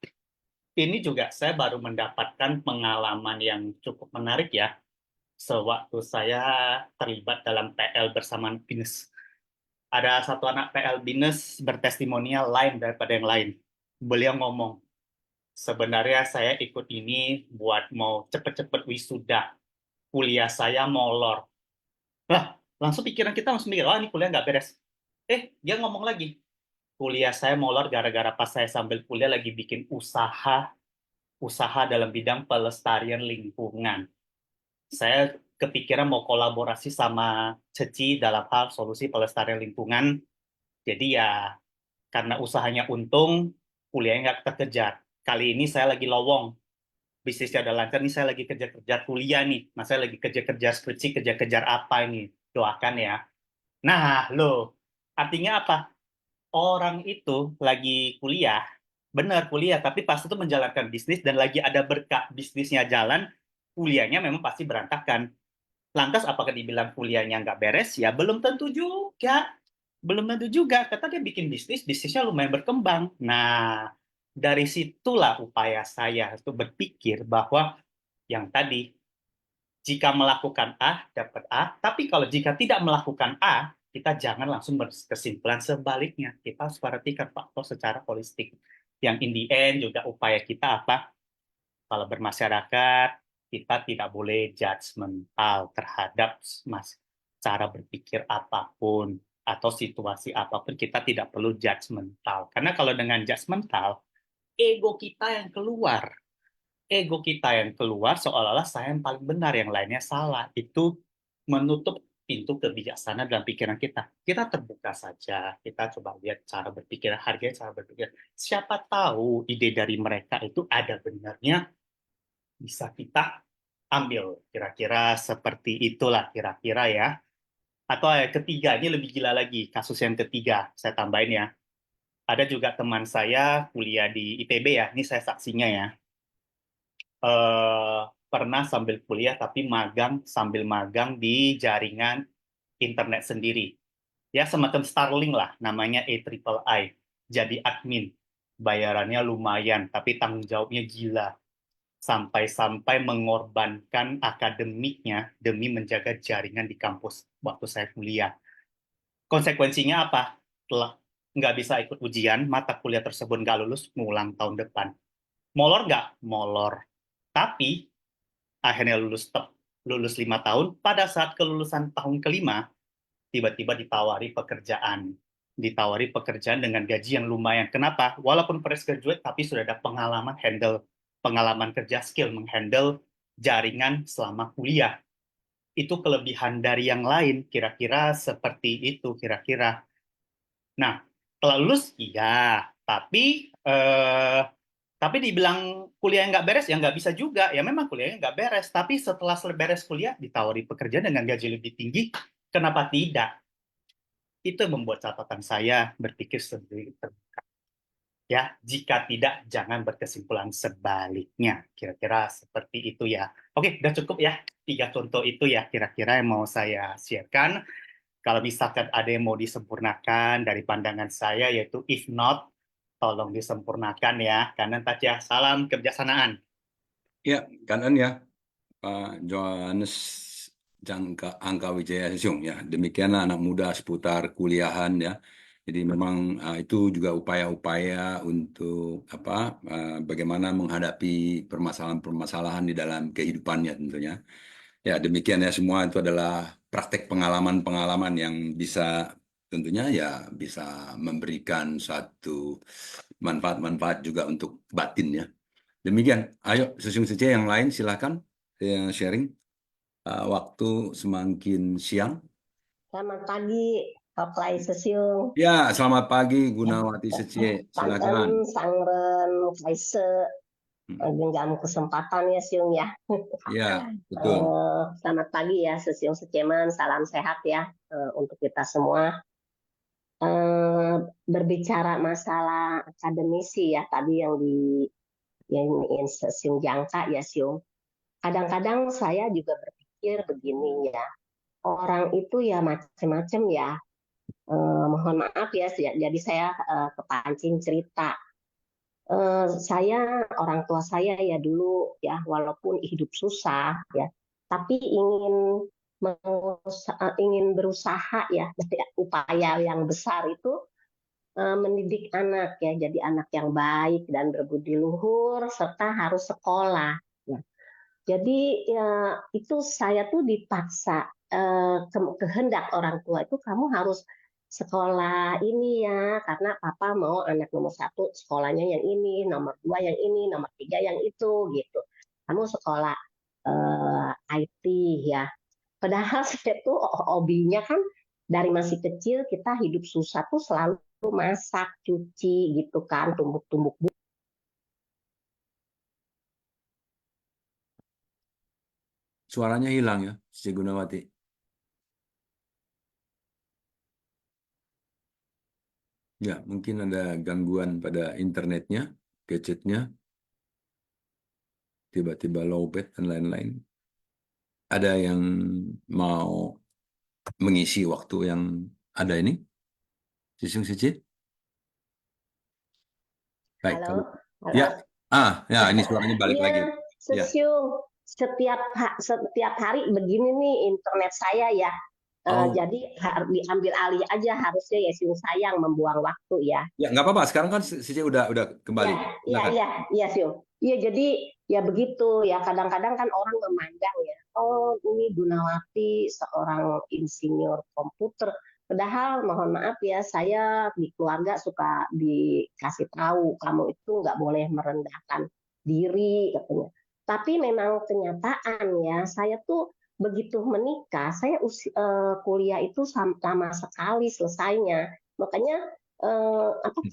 ini juga saya baru mendapatkan pengalaman yang cukup menarik ya, sewaktu saya terlibat dalam PL bersama BINUS. Ada satu anak PL BINUS bertestimonial lain daripada yang lain. Beliau ngomong, sebenarnya saya ikut ini buat mau cepet-cepet wisuda. Kuliah saya molor. Lah, langsung pikiran kita langsung mikir, ini kuliah nggak beres. Dia ngomong lagi, kuliah saya molor gara-gara pas saya sambil kuliah lagi bikin usaha dalam bidang pelestarian lingkungan. Saya kepikiran mau kolaborasi sama Ceci dalam hal solusi pelestarian lingkungan. Jadi ya karena usahanya untung, kuliahnya nggak terkejar. Kali ini saya lagi lowong, bisnisnya udah lancar nih, saya lagi kejar-kejar kuliah nih. Nah, saya lagi kejar-kejar skripsi, kejar-kejar apa ini? Doakan ya. Nah, loh, artinya apa? Orang itu lagi kuliah, benar kuliah, tapi pasti itu menjalankan bisnis dan lagi ada berkah bisnisnya jalan, kuliahnya memang pasti berantakan. Lantas apakah dibilang kuliahnya nggak beres? Ya belum tentu juga. Belum tentu juga. Kata dia bikin bisnis, bisnisnya lumayan berkembang. Nah, dari situlah upaya saya untuk berpikir bahwa yang tadi, jika melakukan A, dapat A. Tapi kalau jika tidak melakukan A, kita jangan langsung berkesimpulan sebaliknya. Kita harus perhatikan faktor secara holistik. Yang in the end juga upaya kita apa? Kalau bermasyarakat, kita tidak boleh judgmental terhadap cara berpikir apapun atau situasi apapun. Kita tidak perlu judgmental. Karena kalau dengan judgmental, ego kita yang keluar. Ego kita yang keluar seolah-olah saya yang paling benar, yang lainnya salah. Itu menutup pintu kebijaksanaan dalam pikiran kita. Kita terbuka saja, kita coba lihat cara berpikir, hargai cara berpikir. Siapa tahu ide dari mereka itu ada benarnya, bisa kita ambil. Kira-kira seperti itulah kira-kira ya. Atau yang ketiga, ini lebih gila lagi, kasus yang ketiga, saya tambahin ya. Ada juga teman saya kuliah di ITB ya, ini saya saksinya ya. Pernah sambil kuliah tapi sambil magang di jaringan internet sendiri. Ya semacam Starlink lah, namanya AIII. Jadi admin, bayarannya lumayan, tapi tanggung jawabnya gila. Sampai-sampai mengorbankan akademiknya demi menjaga jaringan di kampus waktu saya kuliah. Konsekuensinya apa? Nggak bisa ikut ujian, mata kuliah tersebut nggak lulus, ngulang tahun depan. Molor nggak? Molor. Tapi akhirnya lulus 5 tahun. Pada saat kelulusan tahun kelima, tiba-tiba ditawari pekerjaan dengan gaji yang lumayan. Kenapa? Walaupun fresh graduate, tapi sudah ada pengalaman kerja, skill menghandle jaringan selama kuliah. Itu kelebihan dari yang lain, kira-kira seperti itu, kira-kira. Nah, setelah lulus, iya. Tapi dibilang kuliah nggak beres, ya nggak bisa juga. Ya memang kuliahnya nggak beres. Tapi setelah beres kuliah, ditawari pekerjaan dengan gaji lebih tinggi, kenapa tidak? Itu yang membuat catatan saya berpikir sendiri. Ya, jika tidak, jangan berkesimpulan sebaliknya. Kira-kira seperti itu ya. Oke, udah cukup ya. 3 contoh itu ya kira-kira yang mau saya sharekan. Kalau misalkan ada yang mau disempurnakan dari pandangan saya, yaitu if not, tolong disempurnakan ya. Kanan Tacia, salam kebijaksanaan. Ya, kanan ya, Pak Johannes Angka Wijaya Sesiung ya. Demikianlah anak muda seputar kuliahan ya. Jadi memang itu juga upaya-upaya untuk bagaimana menghadapi permasalahan-permasalahan di dalam kehidupannya tentunya. Ya, demikian ya, semua itu adalah praktek pengalaman-pengalaman yang bisa tentunya ya bisa memberikan satu manfaat-manfaat juga untuk batin ya. Demikian, ayo Sesiung Sece yang lain silahkan sharing. Waktu semakin siang. Selamat pagi, Pak Klai Sesiung. Ya, selamat pagi Gunawati Sece, silakan. Sangren Kaise, genggam kesempatan ya Siung ya. Ya, betul. Selamat pagi ya Sesiung Seceman, salam sehat ya untuk kita semua. Berbicara masalah akademisi ya tadi yang Sesiung jangka ya Siung. Kadang-kadang saya juga berpikir begini ya, orang itu ya macam-macam ya. Mohon maaf ya, jadi saya kepancing cerita. Orang tua saya ya dulu ya, walaupun hidup susah ya, tapi ingin berusaha ya, upaya yang besar itu mendidik anak ya, jadi anak yang baik dan berbudi luhur serta harus sekolah. Ya. Jadi ya, itu saya tuh dipaksa kehendak orang tua itu kamu harus sekolah ini ya karena papa mau anak nomor 1 sekolahnya yang ini, nomor 2 yang ini, nomor 3 yang itu gitu. Kamu sekolah IT ya. Padahal saya tuh hobinya kan dari masih kecil kita hidup susah tuh selalu masak, cuci gitu kan, tumbuk-tumbuk. Suaranya hilang ya, Sece Gunawati. Ya, mungkin ada gangguan pada internetnya, gadgetnya, tiba-tiba lowbat dan lain-lain. Ada yang mau mengisi waktu yang ada ini? Sesiung Sece? Baik. Halo. Ya, ini suaranya balik lagi. Sesiung, setiap hari begini nih internet saya ya. Jadi diambil alih aja harusnya ya Siung sayang membuang waktu ya. Ya nggak apa-apa. Sekarang kan Sece udah kembali. Iya Siung. Iya jadi ya begitu ya. Kadang-kadang kan orang memandang ya. Oh ini Gunawati seorang insinyur komputer. Padahal mohon maaf ya saya di keluarga suka dikasih tahu kamu itu nggak boleh merendahkan diri katanya. Tapi memang kenyataan ya saya tuh begitu menikah saya kuliah itu lama sekali selesainya. Makanya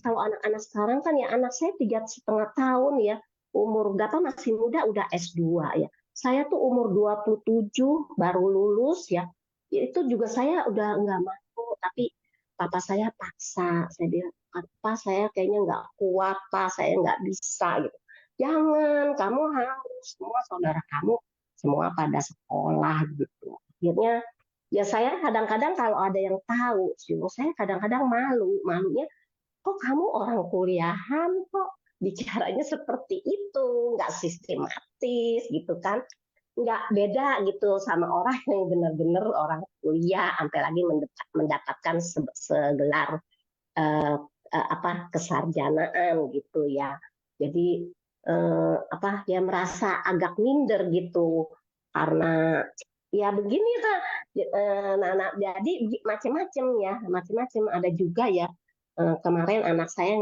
kalau anak-anak sekarang kan ya anak saya 3,5 tahun ya umur berapa masih muda udah S2 ya. Saya tuh umur 27 baru lulus ya. Itu juga saya udah nggak mau, tapi papa saya paksa. Saya bilang, apa saya kayaknya nggak kuat, Pak, saya nggak bisa gitu. Jangan, kamu harus, semua saudara kamu semua pada sekolah gitu. Akhirnya ya saya kadang-kadang kalau ada yang tahu, saya kadang-kadang malunya kok kamu orang kuliahan kok bicaranya seperti itu, nggak sistematis gitu kan, nggak beda gitu sama orang yang benar-benar orang kuliah sampai lagi mendapatkan segelar kesarjanaan gitu ya. Jadi dia merasa agak minder gitu karena ya begini kan. Jadi macam-macam ya, macam-macam. Ada juga ya kemarin anak saya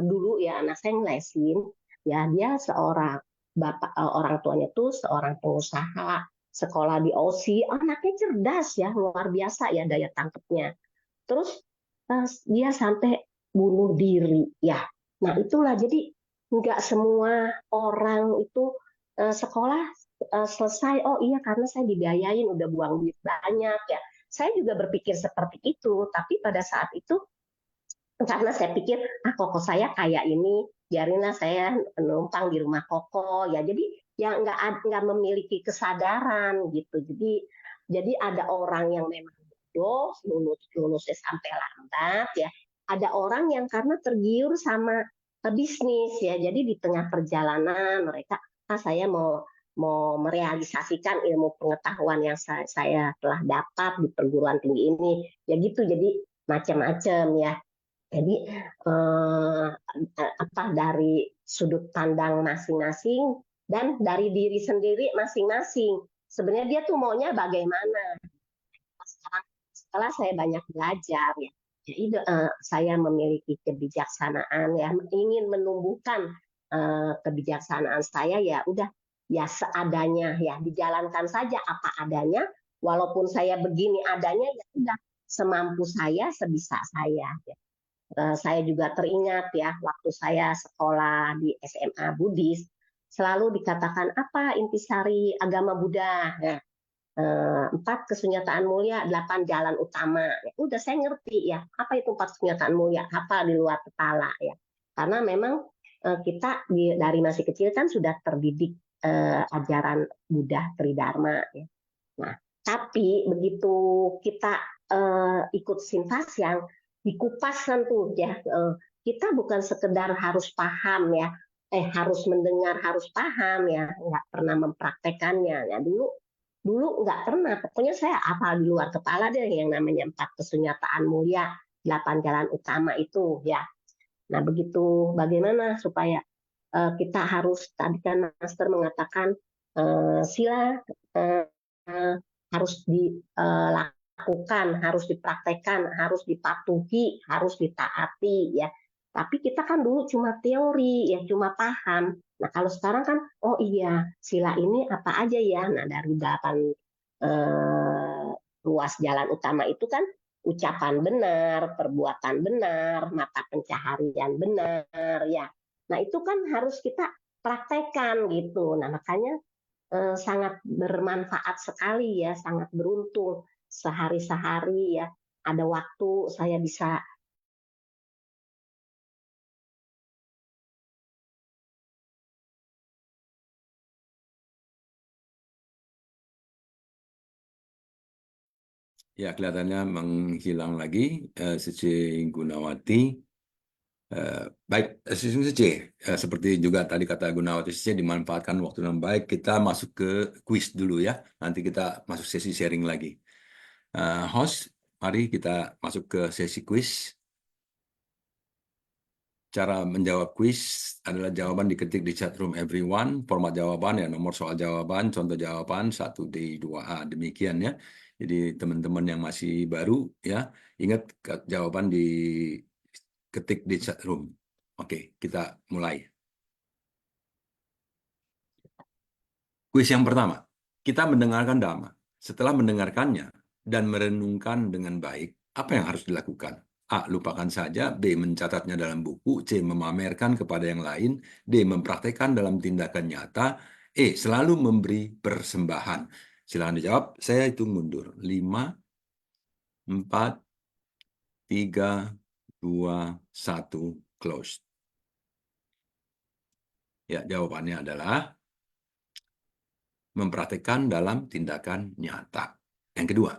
dulu ya anak saya ngelesin ya, dia seorang bapak, orang tuanya tuh seorang pengusaha, sekolah di OSI, anaknya cerdas ya, luar biasa ya daya tangkapnya. Terus dia sampai bunuh diri ya. Nah itulah, jadi nggak semua orang itu sekolah selesai, oh iya karena saya dibiayain udah buang duit banyak ya. Saya juga berpikir seperti itu, tapi pada saat itu karena saya pikir koko saya kayak ini, biarinlah saya numpang di rumah koko ya. Jadi ya nggak memiliki kesadaran gitu. Jadi ada orang yang memang bodoh, lulusnya sampai lambat ya. Ada orang yang karena tergiur sama bisnis ya. Jadi di tengah perjalanan mereka, saya mau merealisasikan ilmu pengetahuan yang saya telah dapat di perguruan tinggi ini ya gitu. Jadi macam-macam ya. Jadi dari sudut pandang masing-masing dan dari diri sendiri masing-masing. Sebenarnya dia tuh maunya bagaimana. Setelah saya banyak belajar ya, jadi saya memiliki kebijaksanaan ya, ingin menumbuhkan kebijaksanaan saya ya udah ya seadanya ya, dijalankan saja apa adanya. Walaupun saya begini adanya ya udah semampu saya, sebisa saya ya. Saya juga teringat ya waktu saya sekolah di SMA Buddhis selalu dikatakan apa intisari agama Buddha. Nah, 4 kesunyataan mulia, 8 jalan utama. Ya, udah saya ngerti ya apa itu 4 kesunyataan mulia, apa di luar kepala ya. Karena memang kita dari masih kecil kan sudah terdidik ajaran Buddha Tridharma ya. Nah, tapi begitu kita ikut Sinfasyang, dikupaskan tuh ya, kita bukan sekedar harus paham ya, harus mendengar, harus paham ya, nggak pernah mempraktekannya ya. Dulu nggak pernah, pokoknya saya hafal di luar kepala deh yang namanya 4 kesunyataan mulia, 8 jalan utama itu ya. Nah begitu, bagaimana supaya kita harus, tadi kan Master mengatakan sila harus dilakukan, harus dipraktekkan, harus dipatuhi, harus ditaati ya. Tapi kita kan dulu cuma teori ya, cuma paham. Nah kalau sekarang kan, oh iya sila ini apa aja ya. Nah dari 8 ruas jalan utama itu kan ucapan benar, perbuatan benar, mata pencaharian benar ya. Nah itu kan harus kita praktekkan gitu. Nah makanya sangat bermanfaat sekali ya, sangat beruntung sehari-hari ya ada waktu saya bisa Ya, kelihatannya menghilang lagi Sece Gunawati. Baik, Sece, seperti juga tadi kata Gunawati, Sece dimanfaatkan waktu yang baik. Kita masuk ke kuis dulu ya. Nanti kita masuk sesi sharing lagi. Host, mari kita masuk ke sesi kuis. Cara menjawab kuis adalah jawaban diketik di chat room everyone. Format jawaban ya, nomor soal jawaban, contoh jawaban 1D 2A, demikian ya. Jadi teman-teman yang masih baru ya, ingat jawaban diketik di chat room. Oke, kita mulai. Kuis yang pertama, kita mendengarkan Dhamma. Setelah mendengarkannya dan merenungkan dengan baik, apa yang harus dilakukan? A. Lupakan saja. B. Mencatatnya dalam buku. C. Memamerkan kepada yang lain. D. Mempraktekkan dalam tindakan nyata. E. Selalu memberi persembahan. Silakan dijawab. Saya hitung mundur. 5, 4, 3, 2, 1, close. Ya, jawabannya adalah mempraktekkan dalam tindakan nyata. Yang kedua,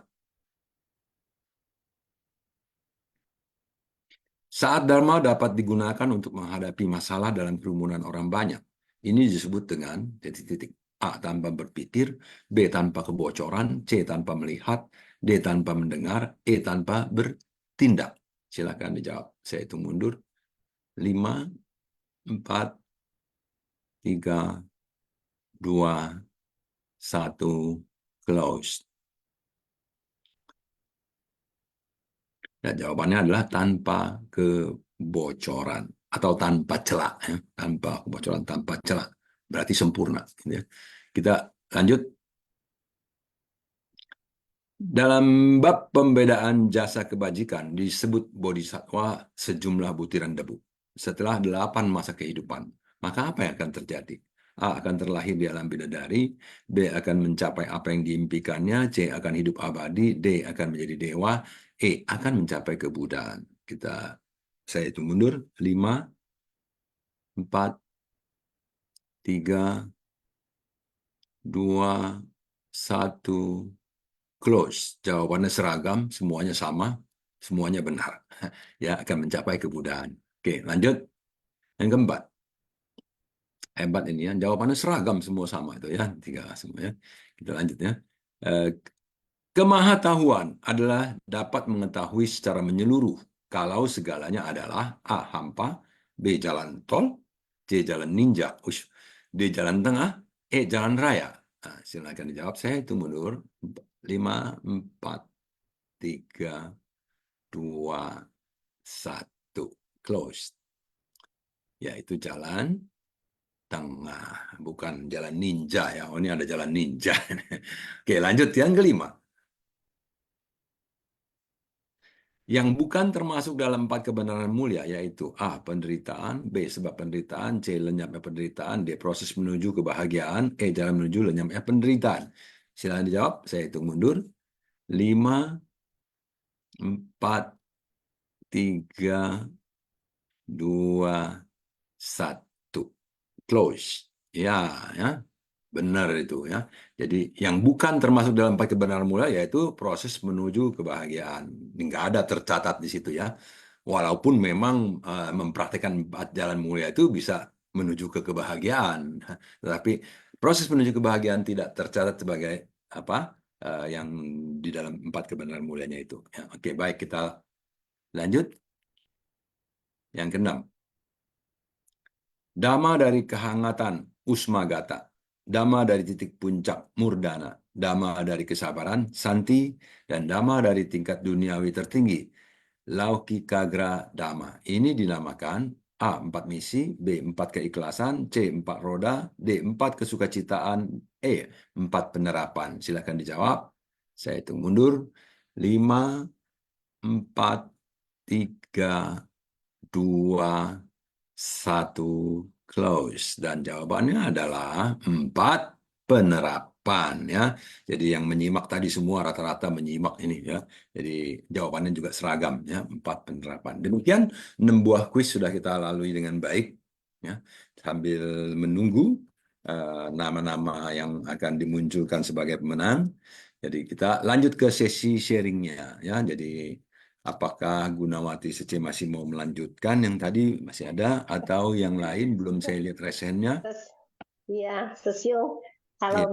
saat Dharma dapat digunakan untuk menghadapi masalah dalam kerumunan orang banyak. Ini disebut dengan titik-titik. A. Tanpa berpikir, B. Tanpa kebocoran, C. Tanpa melihat, D. Tanpa mendengar, E. Tanpa bertindak. Silakan dijawab. Saya hitung mundur. 5, 4, 3, 2, 1, close. Ya, jawabannya adalah tanpa kebocoran atau tanpa celah, ya. Tanpa kebocoran, tanpa celah. Berarti sempurna. Gitu ya. Kita lanjut. Dalam bab pembedaan jasa kebajikan disebut bodhisattva sejumlah butiran debu. Setelah 8 masa kehidupan, maka apa yang akan terjadi? A. Akan terlahir di alam bidadari, B. Akan mencapai apa yang diimpikannya, C. Akan hidup abadi, D. Akan menjadi dewa, E. Akan mencapai kebudaan. Saya hitung mundur. 5, 4, 3, 2, 1, close. Jawabannya seragam, semuanya sama, semuanya benar. Ya, akan mencapai kebudaan. Oke, lanjut. Yang keempat. Hebat ini ya, jawabannya seragam, semua sama itu ya, 3 semua ya. Kita lanjut ya. Kemahatauan adalah dapat mengetahui secara menyeluruh kalau segalanya adalah A. Hampa, B. Jalan tol, C. Jalan ninja, D. Jalan tengah, E. Jalan raya. Nah, silakan dijawab. Saya itu mundur. 5, 4, 3, 2, 1, close. Yaitu jalan tengah, bukan jalan ninja ya. Oh, ini ada jalan ninja. Oke, lanjut yang kelima. Yang bukan termasuk dalam 4 kebenaran mulia, yaitu A. Penderitaan, B. Sebab penderitaan, C. Lenyapnya penderitaan, D. Proses menuju kebahagiaan, E. Jalan menuju lenyapnya penderitaan. Silahkan dijawab, saya hitung mundur. 5, 4, 3, 2, 1. Close. Ya, benar itu ya. Jadi yang bukan termasuk dalam 4 kebenaran mulia yaitu proses menuju kebahagiaan. Nggak ada tercatat di situ ya. Walaupun memang mempraktekkan 4 jalan mulia itu bisa menuju ke kebahagiaan. Tetapi proses menuju kebahagiaan tidak tercatat sebagai apa yang di dalam 4 kebenaran mulianya itu. Ya, oke, baik, kita lanjut. Yang keenam. Dhamma dari kehangatan, usmagata. Dhamma dari titik puncak, murdana. Dhamma dari kesabaran, santi. Dan dhamma dari tingkat duniawi tertinggi, laukikagra dhamma. Ini dinamakan A. 4 misi, B. 4 keikhlasan, C. 4 roda, D. 4 kesukacitaan, E. 4 penerapan. Silakan dijawab. Saya hitung mundur. 5, 4, 3, 2, 1, close. Dan jawabannya adalah 4 penerapan ya. Jadi yang menyimak tadi semua rata-rata menyimak ini ya. Jadi jawabannya juga seragam ya, 4 penerapan. Demikian 6 buah kuis sudah kita lalui dengan baik ya. Sambil menunggu nama-nama yang akan dimunculkan sebagai pemenang. Jadi kita lanjut ke sesi sharingnya ya. Jadi apakah Gunawati Sece masih mau melanjutkan yang tadi masih ada atau yang lain belum saya lihat resennya? Iya, Sesio, kalau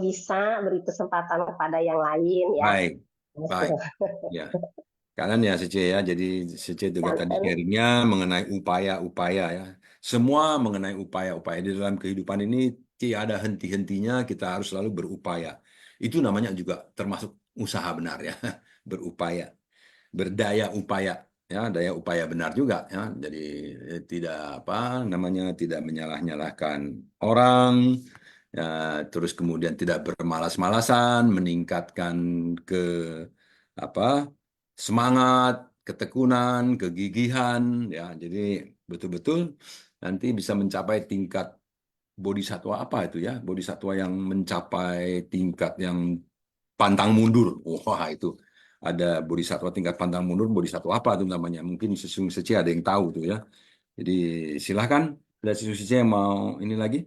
bisa beri kesempatan kepada yang lain ya. Baik, baik. Ya. Kangen ya Sece ya. Jadi Sece juga tadi sharingnya mengenai upaya-upaya ya. Semua mengenai upaya-upaya di dalam kehidupan ini tiada henti-hentinya, kita harus selalu berupaya. Itu namanya juga termasuk usaha benar ya. Berupaya, berdaya upaya ya, daya upaya benar juga ya. Jadi tidak tidak menyalah-nyalahkan orang ya, terus kemudian tidak bermalas-malasan, meningkatkan semangat, ketekunan, kegigihan ya. Jadi betul-betul nanti bisa mencapai tingkat bodhisatwa apa itu ya? Bodhisatwa yang mencapai tingkat yang pantang mundur. Wah, itu ada bodhisatwa tingkat pantang mundur, bodhisatwa apa itu namanya? Mungkin Sesung Sece ada yang tahu tuh ya. Jadi silahkan, ada Sesung Sece yang mau ini lagi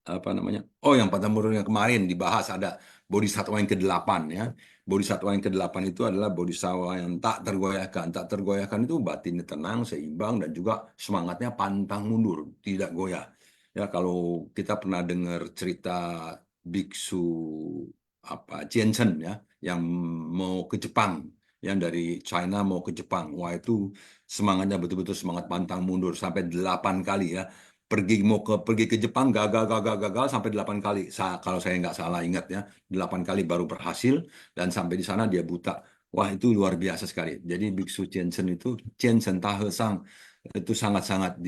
apa namanya? Oh, yang pantang mundur yang kemarin dibahas ada bodhisatwa yang ke-8 ya. Bodhisatwa yang ke-8 itu adalah bodhisatwa yang tak tergoyahkan. Tak tergoyahkan itu batinnya tenang, seimbang dan juga semangatnya pantang mundur, tidak goyah. Ya, kalau kita pernah dengar cerita biksu apa Jianchen ya yang mau ke Jepang, yang dari China mau ke Jepang. Wah, itu semangatnya betul-betul semangat pantang mundur sampai 8 kali ya pergi ke Jepang gagal sampai 8 kali. Kalau saya nggak salah ingat ya 8 kali baru berhasil dan sampai di sana dia buta. Wah, itu luar biasa sekali. Jadi biksu Jianchen itu Jianchen Tahesang itu sangat-sangat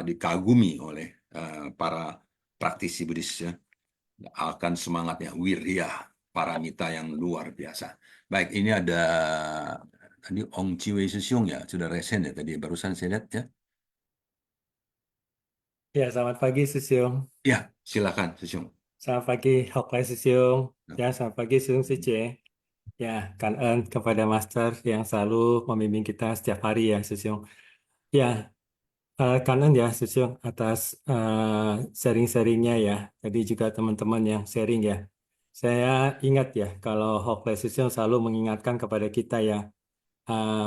dikagumi oleh para praktisi Buddhis ya akan semangatnya wirya paramita yang luar biasa. Baik, ini ada tadi Ong Chiwei Sesiung ya sudah resen ya tadi barusan saya lihat ya. Ya, selamat pagi Susiung. Ya, silakan Sesiung. Selamat pagi Hoklai Susiung. Ya, selamat pagi Susiung Sice. Ya, kangen kepada Master yang selalu membimbing kita setiap hari ya Susiung. Ya, kangen ya Susiung atas sharing-sharingnya ya. Tadi juga teman-teman yang sharing ya. Saya ingat ya kalau Hoklai Susiung selalu mengingatkan kepada kita ya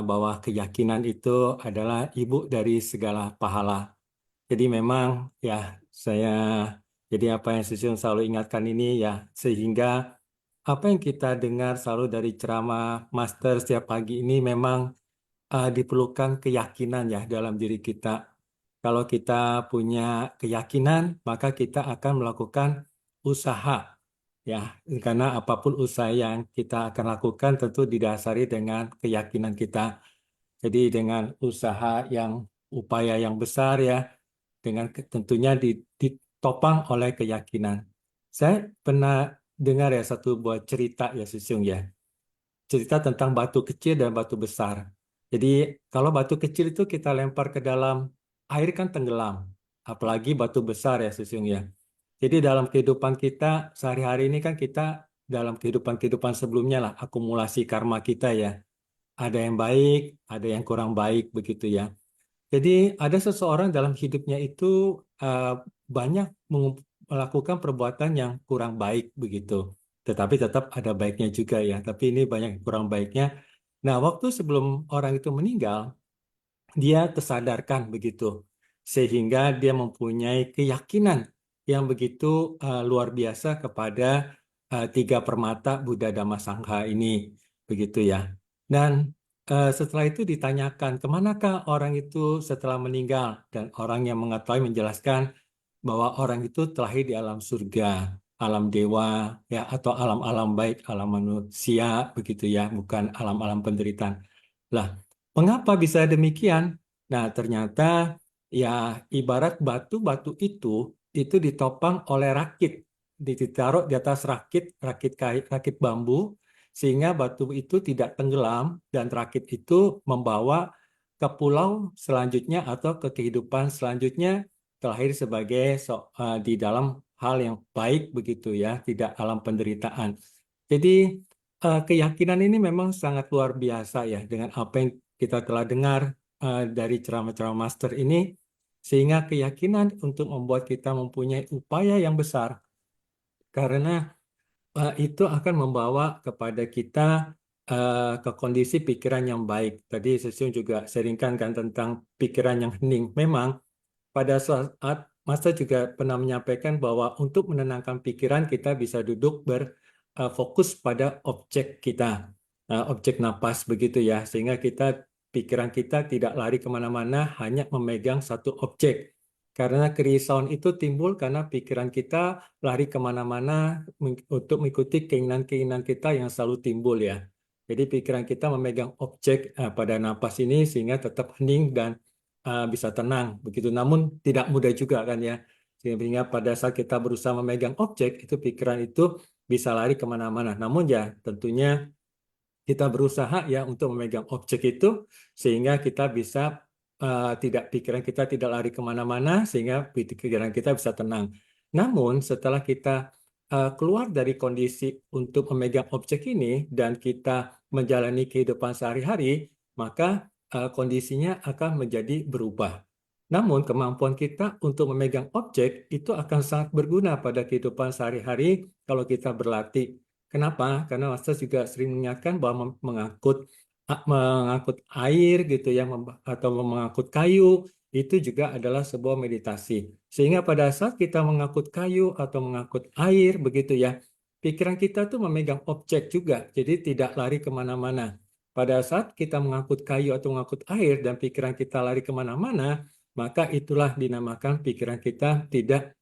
bahwa keyakinan itu adalah ibu dari segala pahala. Jadi memang ya jadi apa yang Susiung selalu ingatkan ini ya sehingga apa yang kita dengar selalu dari ceramah Master setiap pagi ini memang diperlukan keyakinan ya dalam diri kita. Kalau kita punya keyakinan maka kita akan melakukan usaha ya karena apapun usaha yang kita akan lakukan tentu didasari dengan keyakinan kita. Jadi dengan usaha yang upaya yang besar ya dengan tentunya ditopang oleh keyakinan. Saya pernah dengar ya satu buah cerita ya Susiung ya. Cerita tentang batu kecil dan batu besar. Jadi kalau batu kecil itu kita lempar ke dalam air kan tenggelam. Apalagi batu besar ya Susiung ya. Jadi dalam kehidupan kita sehari-hari ini kan kita dalam kehidupan-kehidupan sebelumnya lah akumulasi karma kita ya. Ada yang baik, ada yang kurang baik begitu ya. Jadi ada seseorang dalam hidupnya itu banyak melakukan perbuatan yang kurang baik begitu. Tetapi tetap ada baiknya juga ya. Tapi ini banyak kurang baiknya. Nah, waktu sebelum orang itu meninggal, dia tersadarkan begitu. Sehingga dia mempunyai keyakinan yang begitu luar biasa kepada tiga permata Buddha Dhamma Sangha ini. Begitu ya. Dan setelah itu ditanyakan kemanakah orang itu setelah meninggal dan orang yang mengetahui menjelaskan bahwa orang itu terlahir di alam surga, alam dewa ya atau alam-alam baik, alam manusia begitu ya, bukan alam-alam penderitaan. Lah, mengapa bisa demikian? Nah, ternyata ya ibarat batu-batu itu ditopang oleh rakit, ditaruh di atas rakit bambu sehingga batu itu tidak tenggelam dan rakit itu membawa ke pulau selanjutnya atau ke kehidupan selanjutnya terlahir sebagai di dalam hal yang baik begitu ya, tidak alam penderitaan. Jadi keyakinan ini memang sangat luar biasa ya dengan apa yang kita telah dengar dari ceramah-ceramah Master ini sehingga keyakinan untuk membuat kita mempunyai upaya yang besar karena itu akan membawa kepada kita ke kondisi pikiran yang baik. Tadi Sesiung juga sharingkan kan tentang pikiran yang hening. Memang pada saat Master juga pernah menyampaikan bahwa untuk menenangkan pikiran kita bisa duduk berfokus pada objek kita, objek napas begitu ya, sehingga pikiran kita tidak lari kemana-mana, hanya memegang satu objek. Karena kerisauan itu timbul karena pikiran kita lari kemana-mana untuk mengikuti keinginan-keinginan kita yang selalu timbul ya. Jadi pikiran kita memegang objek pada napas ini sehingga tetap hening dan bisa tenang begitu. Namun tidak mudah juga kan ya. Sehingga pada saat kita berusaha memegang objek itu pikiran itu bisa lari kemana-mana. Namun ya tentunya kita berusaha ya untuk memegang objek itu sehingga kita bisa tidak pikiran kita tidak lari kemana-mana sehingga pikiran kita bisa tenang. Namun setelah kita keluar dari kondisi untuk memegang objek ini dan kita menjalani kehidupan sehari-hari, maka kondisinya akan menjadi berubah. Namun kemampuan kita untuk memegang objek itu akan sangat berguna pada kehidupan sehari-hari kalau kita berlatih. Kenapa? Karena Master juga sering mengingatkan bahwa mengangkut air gitu ya atau mengangkut kayu itu juga adalah sebuah meditasi. Sehingga pada saat kita mengangkut kayu atau mengangkut air begitu ya, pikiran kita tuh memegang objek juga, jadi tidak lari kemana-mana. Pada saat kita mengangkut kayu atau mengangkut air dan pikiran kita lari kemana-mana, maka itulah dinamakan pikiran kita tidak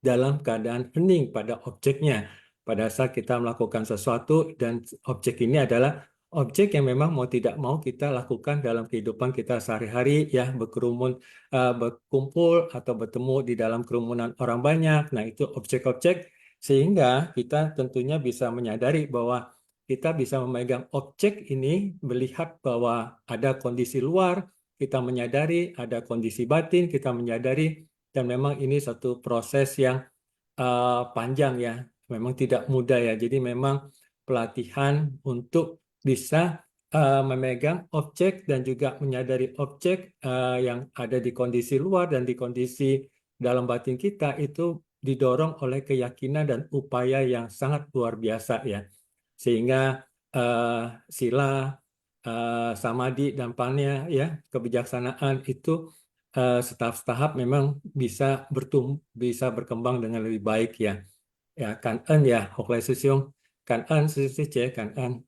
dalam keadaan hening pada objeknya. Pada saat kita melakukan sesuatu dan objek ini adalah objek yang memang mau tidak mau kita lakukan dalam kehidupan kita sehari-hari, ya berkerumun, berkumpul atau bertemu di dalam kerumunan orang banyak. Nah, itu objek-objek sehingga kita tentunya bisa menyadari bahwa kita bisa memegang objek ini, melihat bahwa ada kondisi luar, kita menyadari ada kondisi batin, kita menyadari, dan memang ini satu proses yang panjang ya, memang tidak mudah ya. Jadi memang pelatihan untuk bisa memegang objek dan juga menyadari objek yang ada di kondisi luar dan di kondisi dalam batin kita itu didorong oleh keyakinan dan upaya yang sangat luar biasa ya. Sehingga sila, samadhi dan panya ya, kebijaksanaan itu setahap-setahap memang bisa bisa berkembang dengan lebih baik ya. Ya, kan ơn ya, học lại sư兄. Cảm ơn sư trẻ, cảm ơn.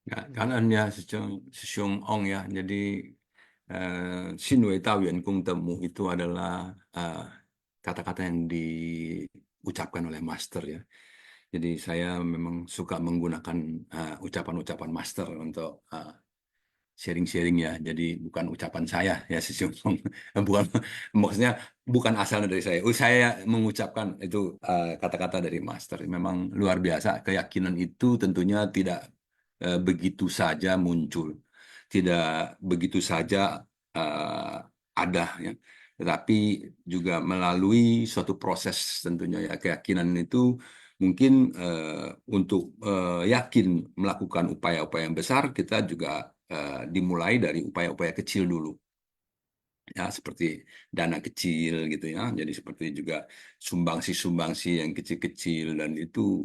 Ya, kanan ya, Sisyong Ong ya. Jadi Xin Wei Tao Yuan Kung Temu itu adalah kata-kata yang diucapkan oleh master ya. Jadi saya memang suka menggunakan ucapan-ucapan master untuk sharing-sharing ya. Jadi bukan ucapan saya ya, Sisyong Ong. Bukan, maksudnya bukan asalnya dari saya. Saya mengucapkan itu kata-kata dari master. Memang luar biasa. Keyakinan itu tentunya tidak begitu saja muncul, tidak begitu saja ada ya, tetapi juga melalui suatu proses tentunya ya. Keyakinan itu mungkin untuk yakin melakukan upaya-upaya yang besar, kita juga dimulai dari upaya-upaya kecil dulu ya, seperti dana kecil gitu ya. Jadi seperti juga sumbangsi-sumbangsi yang kecil-kecil, dan itu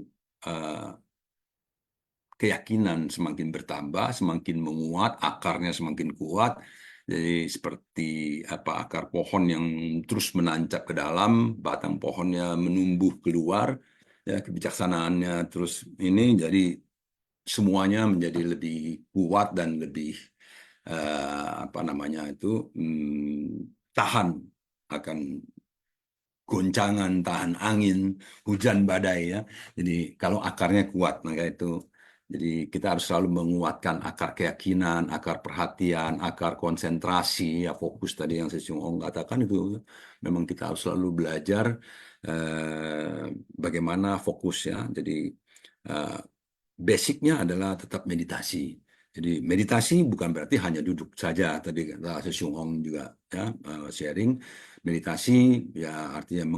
keyakinan semakin bertambah, semakin menguat, akarnya semakin kuat. Jadi seperti akar pohon yang terus menancap ke dalam, batang pohonnya menumbuh keluar, ya kebijaksanaannya terus ini, jadi semuanya menjadi lebih kuat dan lebih tahan akan goncangan, tahan angin, hujan badai ya. Jadi kalau akarnya kuat, maka itu. Jadi kita harus selalu menguatkan akar keyakinan, akar perhatian, akar konsentrasi, ya fokus tadi yang Sisyong Ong katakan itu. Memang kita harus selalu belajar bagaimana fokus ya. Jadi basicnya adalah tetap meditasi. Jadi meditasi bukan berarti hanya duduk saja. Tadi kata Sisyong Ong juga ya, sharing. Meditasi ya artinya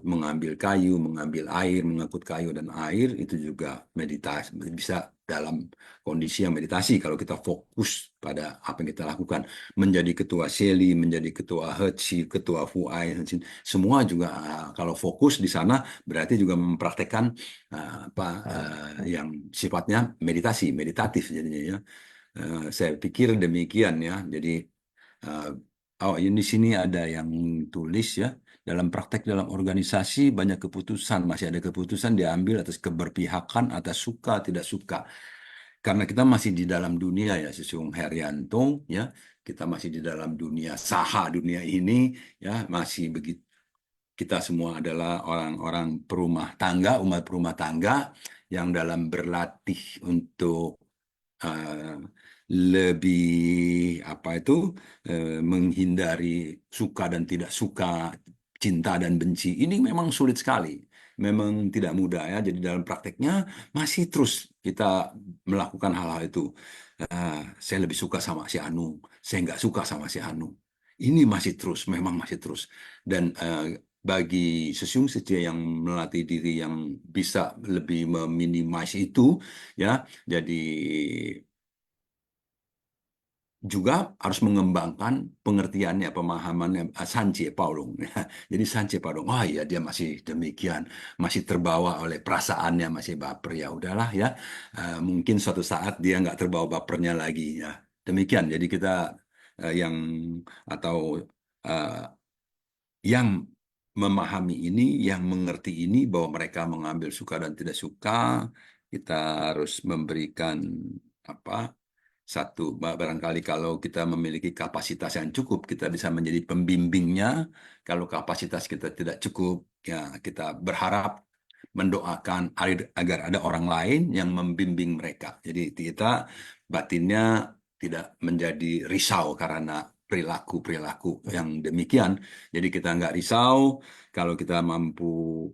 mengambil kayu, mengambil air, mengangkut kayu dan air, itu juga meditasi. Bisa dalam kondisi yang meditasi kalau kita fokus pada apa yang kita lakukan. Menjadi ketua Sheli, menjadi ketua Hechi, ketua Fuai, semua juga kalau fokus di sana berarti juga mempraktekkan yang sifatnya meditatif jadinya ya. Saya pikir demikian ya. Jadi di sini ada yang tulis ya, dalam praktek dalam organisasi banyak keputusan, masih ada keputusan diambil atas keberpihakan, atas suka tidak suka. Karena kita masih di dalam dunia ya, Sisyong Herianto ya, kita masih di dalam dunia saha, dunia ini ya, masih begitu. Kita semua adalah orang-orang perumah tangga, umat perumah tangga yang dalam berlatih untuk lebih menghindari suka dan tidak suka, cinta dan benci. Ini memang sulit sekali, memang tidak mudah ya. Jadi dalam prakteknya masih terus kita melakukan hal-hal itu. Saya lebih suka sama si Anu, saya nggak suka sama si Anu. Ini masih terus, memang masih terus. Dan bagi Sesiung Sejie yang melatih diri yang bisa lebih meminimais itu, ya, jadi juga harus mengembangkan pengertiannya, pemahamannya, Sanche Paulung. Jadi Sanche Paulung, oh iya dia masih demikian, masih terbawa oleh perasaannya, masih baper, ya udahlah ya. Mungkin suatu saat dia nggak terbawa bapernya lagi, ya. Demikian. Jadi kita yang atau eh, yang memahami ini, yang mengerti ini bahwa mereka mengambil suka dan tidak suka, kita harus memberikan apa? Satu, barangkali kalau kita memiliki kapasitas yang cukup, kita bisa menjadi pembimbingnya. Kalau kapasitas kita tidak cukup, ya kita berharap mendoakan agar ada orang lain yang membimbing mereka. Jadi kita batinnya tidak menjadi risau karena perilaku-perilaku yang demikian. Jadi kita nggak risau kalau kita mampu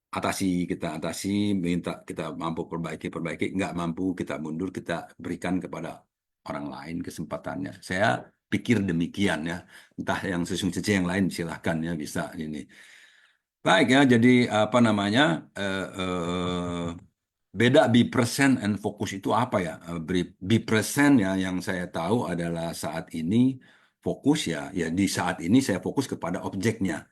kita atasi, minta kita mampu perbaiki, nggak mampu kita mundur, kita berikan kepada orang lain kesempatannya. Saya pikir demikian ya. Entah yang sesungguhnya yang lain silahkan ya bisa ini. Baik ya, jadi apa namanya beda be present and fokus itu apa ya? Be present ya yang saya tahu adalah saat ini fokus ya, ya di saat ini saya fokus kepada objeknya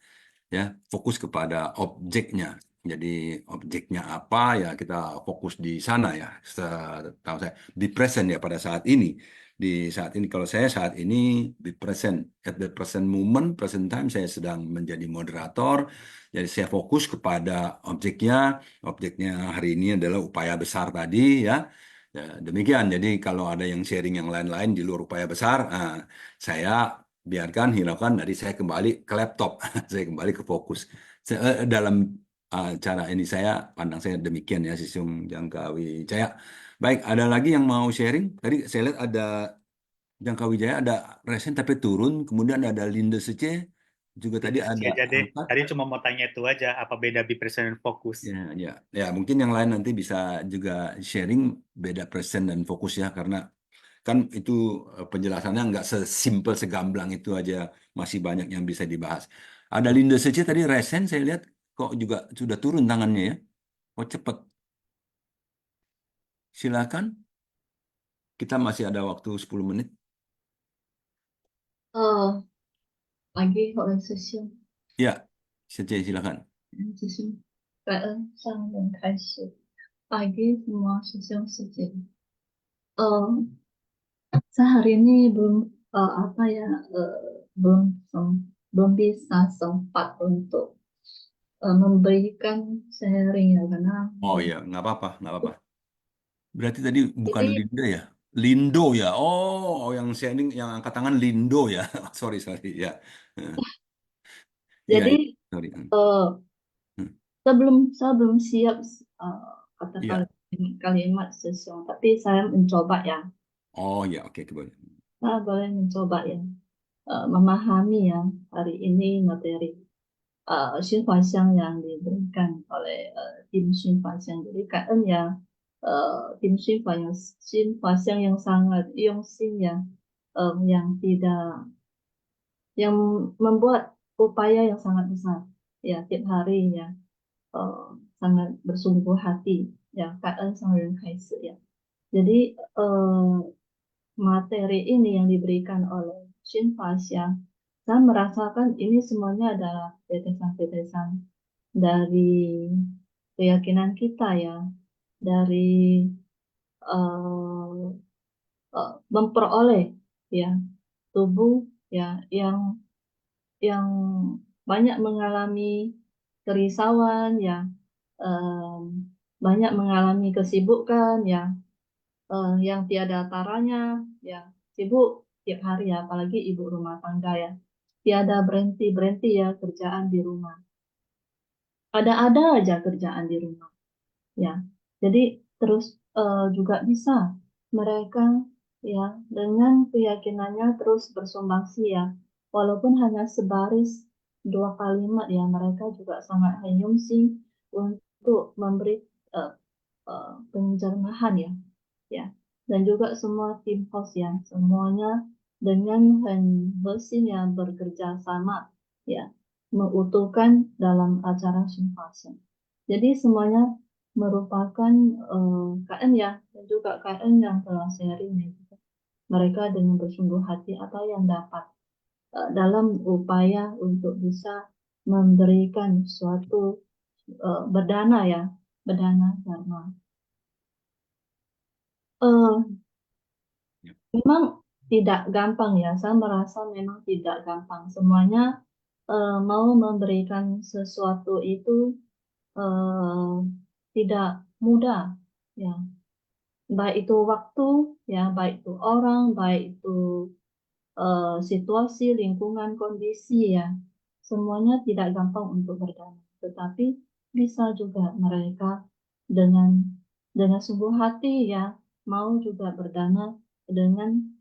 ya, fokus kepada objeknya. Jadi objeknya apa ya kita fokus di sana ya. Setahu saya be present ya pada saat ini. Di saat ini kalau saya saat ini be present at the present moment, present time saya sedang menjadi moderator. Jadi saya fokus kepada objeknya. Objeknya hari ini adalah upaya besar tadi ya. Ya, demikian. Jadi kalau ada yang sharing yang lain-lain di luar upaya besar, saya biarkan hiraukan dari saya kembali ke laptop, saya kembali ke fokus. Dalam cara ini saya pandang saya demikian ya, Sisiung Jangka Wijaya. Baik, ada lagi yang mau sharing? Tadi saya lihat ada Jangka Wijaya, ada resen tapi turun, kemudian ada Linda Sece, juga tadi ada aja deh. Angkat. Tadi cuma mau tanya itu aja, apa beda be present dan fokus? Ya, ya, ya, mungkin yang lain nanti bisa juga sharing beda present dan fokus ya, karena kan itu penjelasannya nggak sesimpel segamblang itu aja, masih banyak yang bisa dibahas. Ada Linda Sece tadi resen saya lihat kok juga sudah turun tangannya ya, kok cepet. Silakan, kita masih ada waktu 10 menit. Pagi hội sư兄， Ya, Sece silakan. 师兄，感恩上人开始。Pagi semua 师兄师姐，saya hari ini belum belum bisa sempat untuk memberikan sharing ya karena Oh iya, nggak apa-apa, nggak apa-apa. Berarti tadi bukan ini Linda ya? Lindo ya? Oh, yang sharing, yang angkat tangan Lindo ya? Sorry, ya. Iya, jadi iya, sorry. Hmm. saya belum siap kata Iya. kalimat sesuatu, tapi saya mencoba ya. Oh ya, oke, boleh. Saya boleh mencoba ya memahami ya hari ini materi Xun Huaxiang yang diberikan oleh tim Xun Huaxiang. Jadi KN yang tim Xun Huaxiang yang sangat用心ya, yang tidak, yang membuat upaya yang sangat besar ya tiap hari ya, sangat bersungguh hati ya KN Sang Ren Kai Si ya. Jadi materi ini yang diberikan oleh Xun Huaxiang, saya merasakan ini semuanya adalah tetesan-tetesan dari keyakinan kita ya, dari memperoleh ya tubuh ya yang banyak mengalami kerisauan ya, banyak mengalami kesibukan ya, yang tiada taranya ya, sibuk tiap hari ya, apalagi ibu rumah tangga ya, tiada berhenti ya kerjaan di rumah, ada aja kerjaan di rumah ya. Jadi terus juga bisa mereka ya dengan keyakinannya terus bersumbangsi ya, walaupun hanya sebaris 2 kalimat ya, mereka juga sangat sih untuk memberi penjermahan ya, dan juga semua tim host ya, semuanya dengan Heng yang bekerja sama ya mengutuhkan dalam acara Sunfasen. Jadi semuanya merupakan KN ya, dan juga KN yang telah sharing gitu. Mereka dengan bersungguh hati apa yang dapat dalam upaya untuk bisa memberikan suatu berdana ya, berdana dharma. Memang tidak gampang ya, saya merasa memang tidak gampang. Semuanya mau memberikan sesuatu itu tidak mudah ya. Baik itu waktu ya, baik itu orang, baik itu situasi, lingkungan, kondisi ya. Semuanya tidak gampang untuk berdana. Tetapi bisa juga mereka dengan sungguh hati ya mau juga berdana dengan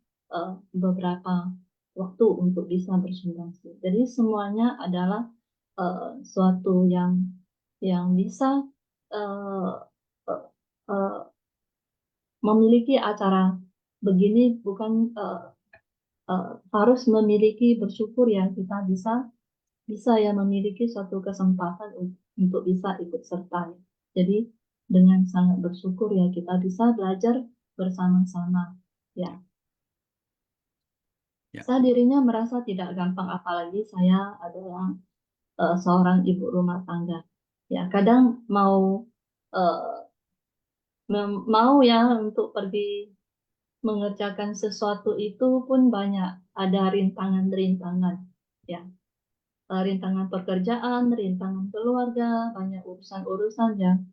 beberapa waktu untuk bisa bersumbangsi. Jadi semuanya adalah suatu yang bisa memiliki acara begini bukan harus memiliki bersyukur ya, kita bisa ya memiliki suatu kesempatan untuk bisa ikut serta. Jadi dengan sangat bersyukur ya kita bisa belajar bersama-sama ya. Saya dirinya merasa tidak gampang, apalagi saya adalah seorang ibu rumah tangga. Ya kadang mau ya untuk pergi mengerjakan sesuatu itu pun banyak ada rintangan-rintangan ya. Rintangan pekerjaan, rintangan keluarga, banyak urusan-urusan yang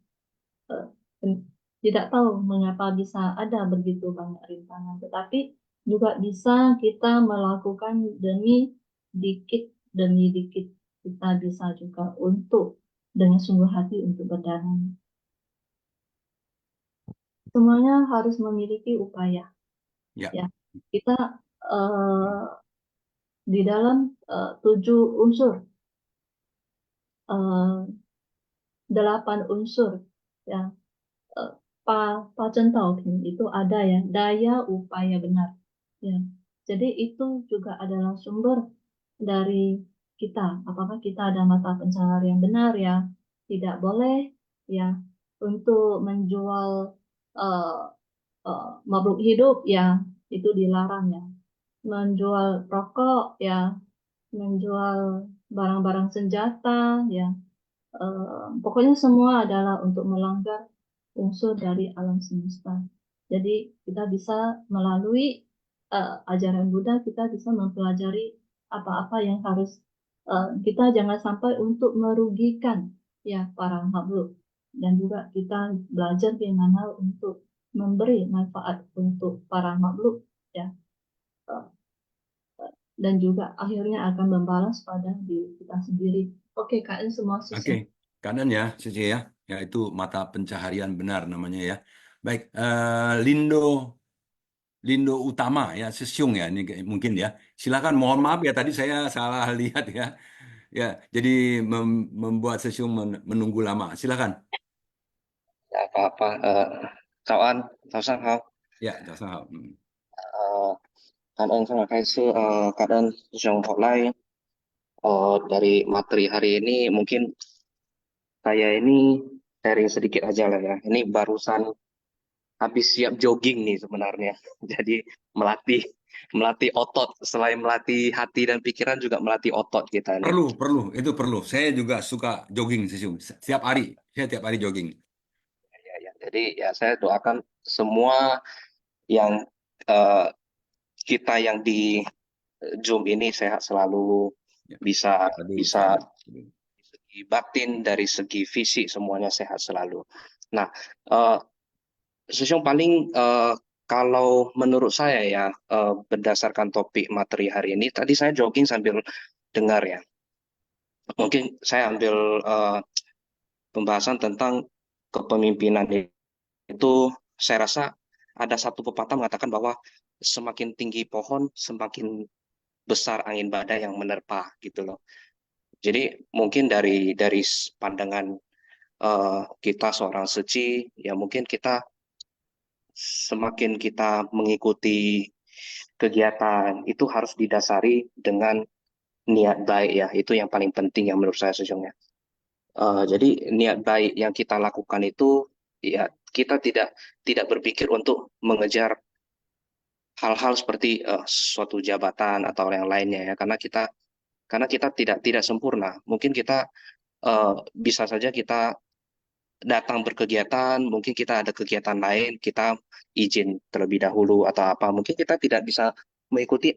tidak tahu mengapa bisa ada begitu banyak rintangan. Tetapi juga bisa kita melakukan demi dikit kita bisa juga untuk dengan sungguh hati untuk berdana. Semuanya harus memiliki upaya. Ya, kita di dalam 7 unsur, 8 unsur ya. Itu ada ya, daya upaya benar. Ya. Jadi itu juga adalah sumber dari kita. Apakah kita ada mata pencaharian benar ya? Tidak boleh ya untuk menjual makhluk hidup ya, itu dilarang ya. Menjual rokok ya, menjual barang-barang senjata ya. Pokoknya semua adalah untuk melanggar unsur dari alam semesta. Jadi kita bisa melalui ajaran Buddha, kita bisa mempelajari apa-apa yang harus kita jangan sampai untuk merugikan ya para makhluk, dan juga kita belajar bagaimana untuk memberi manfaat untuk para makhluk ya, dan juga akhirnya akan membalas pada diri kita sendiri. Oke, KN semua sisi. Oke, KN ya, Cici ya. Ya, itu mata pencaharian benar namanya ya. Baik, Lindo Utama ya, Sesiung ya, ini mungkin ya. Silakan, mohon maaf ya tadi saya salah lihat ya. Ya, jadi membuat Sesiung menunggu lama. Silakan. Ya, apa-apa. Chào anh, chào sáng không? Ya, chào. Cảm ơn terima kasih. Kadang Jong Holai dari materi hari ini mungkin saya ini sharing sedikit aja lah ya. Ini barusan habis siap jogging nih sebenarnya. Jadi melatih otot. Selain melatih hati dan pikiran juga melatih otot kita nih. Itu perlu. Saya juga suka jogging Sesiung. Setiap hari, saya tiap hari jogging. Ya. Jadi ya saya doakan semua yang kita yang di Zoom ini sehat selalu, bisa segi batin, dari segi fisik semuanya sehat selalu. Nah, Sesiung paling kalau menurut saya ya, berdasarkan topik materi hari ini, tadi saya jogging sambil dengar ya. Mungkin saya ambil pembahasan tentang kepemimpinan itu. Saya rasa ada satu pepatah mengatakan bahwa semakin tinggi pohon, semakin besar angin badai yang menerpa gitu loh. Jadi mungkin dari pandangan kita seorang suci ya, mungkin kita semakin kita mengikuti kegiatan itu harus didasari dengan niat baik ya. Itu yang paling penting yang menurut saya sejujurnya. Jadi niat baik yang kita lakukan itu ya kita tidak berpikir untuk mengejar hal-hal seperti suatu jabatan atau yang lainnya ya, karena kita tidak sempurna. Mungkin kita bisa saja kita datang berkegiatan, mungkin kita ada kegiatan lain, kita izin terlebih dahulu atau apa. Mungkin kita tidak bisa mengikuti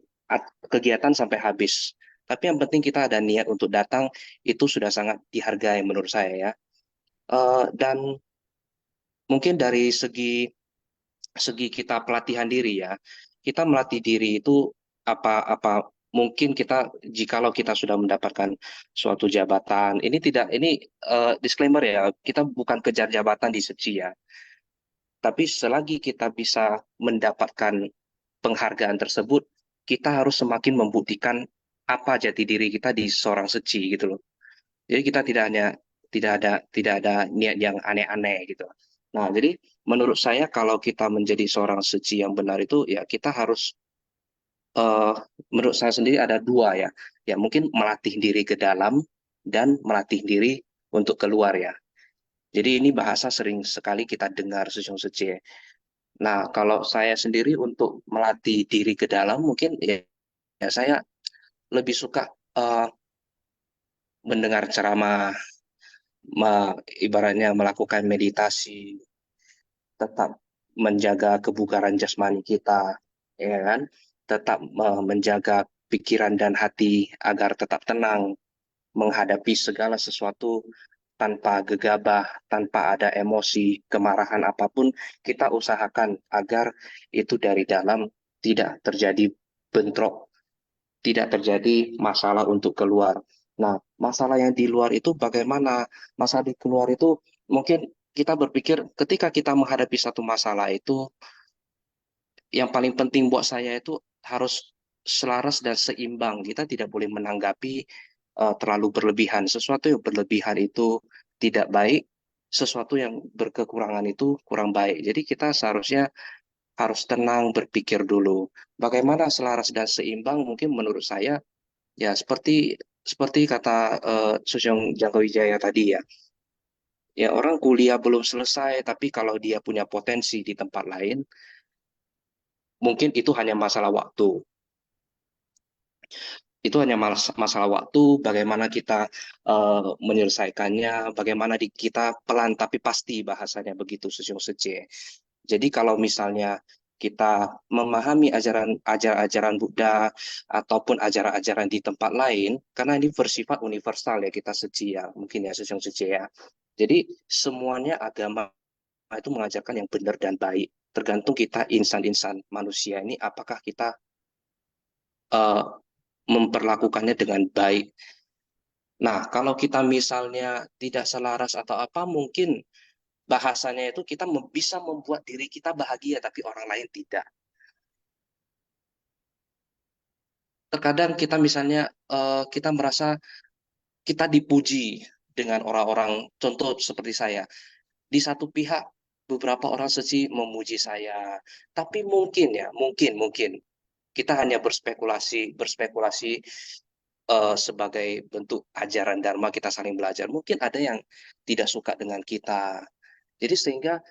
kegiatan sampai habis. Tapi yang penting kita ada niat untuk datang, itu sudah sangat dihargai menurut saya ya. Dan mungkin dari segi kita pelatihan diri ya, kita melatih diri itu apa mungkin kita jikalau kita sudah mendapatkan suatu jabatan, ini disclaimer ya, kita bukan kejar jabatan di Suci ya, tapi selagi kita bisa mendapatkan penghargaan tersebut, kita harus semakin membuktikan apa jati diri kita di seorang Suci gitu loh. Jadi kita tidak ada niat yang aneh-aneh gitu. Nah, jadi menurut saya kalau kita menjadi seorang Suci yang benar itu ya kita harus menurut saya sendiri ada dua ya. Ya mungkin melatih diri ke dalam dan melatih diri untuk keluar ya. Jadi ini bahasa sering sekali kita dengar Sejong Suci. Nah, kalau saya sendiri untuk melatih diri ke dalam mungkin ya saya lebih suka mendengar ceramah, ibaratnya melakukan meditasi, tetap menjaga kebugaran jasmani kita, ya kan? Tetap menjaga pikiran dan hati agar tetap tenang, menghadapi segala sesuatu tanpa gegabah, tanpa ada emosi, kemarahan apapun, kita usahakan agar itu dari dalam tidak terjadi bentrok, tidak terjadi masalah untuk keluar. Nah, masalah yang di luar itu bagaimana? Masalah di keluar itu mungkin kita berpikir ketika kita menghadapi satu masalah itu, yang paling penting buat saya itu harus selaras dan seimbang. Kita tidak boleh menanggapi terlalu berlebihan. Sesuatu yang berlebihan itu tidak baik, sesuatu yang berkekurangan itu kurang baik. Jadi kita seharusnya harus tenang, berpikir dulu. Bagaimana selaras dan seimbang mungkin menurut saya ya seperti kata Sujong Jangkawijaya tadi ya. Ya orang kuliah belum selesai, tapi kalau dia punya potensi di tempat lain, mungkin itu hanya masalah waktu. Itu hanya masalah waktu, bagaimana kita menyelesaikannya, bagaimana kita pelan tapi pasti bahasanya begitu Sejong Sece. Jadi kalau misalnya kita memahami ajaran Buddha ataupun ajaran-ajaran di tempat lain, karena ini bersifat universal ya kita Seci ya, mungkin ya Sejong Sece ya. Jadi semuanya agama itu mengajarkan yang benar dan baik. Tergantung kita insan-insan manusia ini apakah kita memperlakukannya dengan baik. Nah, kalau kita misalnya tidak selaras atau apa, mungkin bahasanya itu kita bisa membuat diri kita bahagia, tapi orang lain tidak. Terkadang kita misalnya kita merasa kita dipuji dengan orang-orang, contoh seperti saya. Di satu pihak beberapa orang Suci memuji saya, tapi mungkin kita hanya berspekulasi sebagai bentuk ajaran Dharma kita saling belajar. Mungkin ada yang tidak suka dengan kita. Jadi sehingga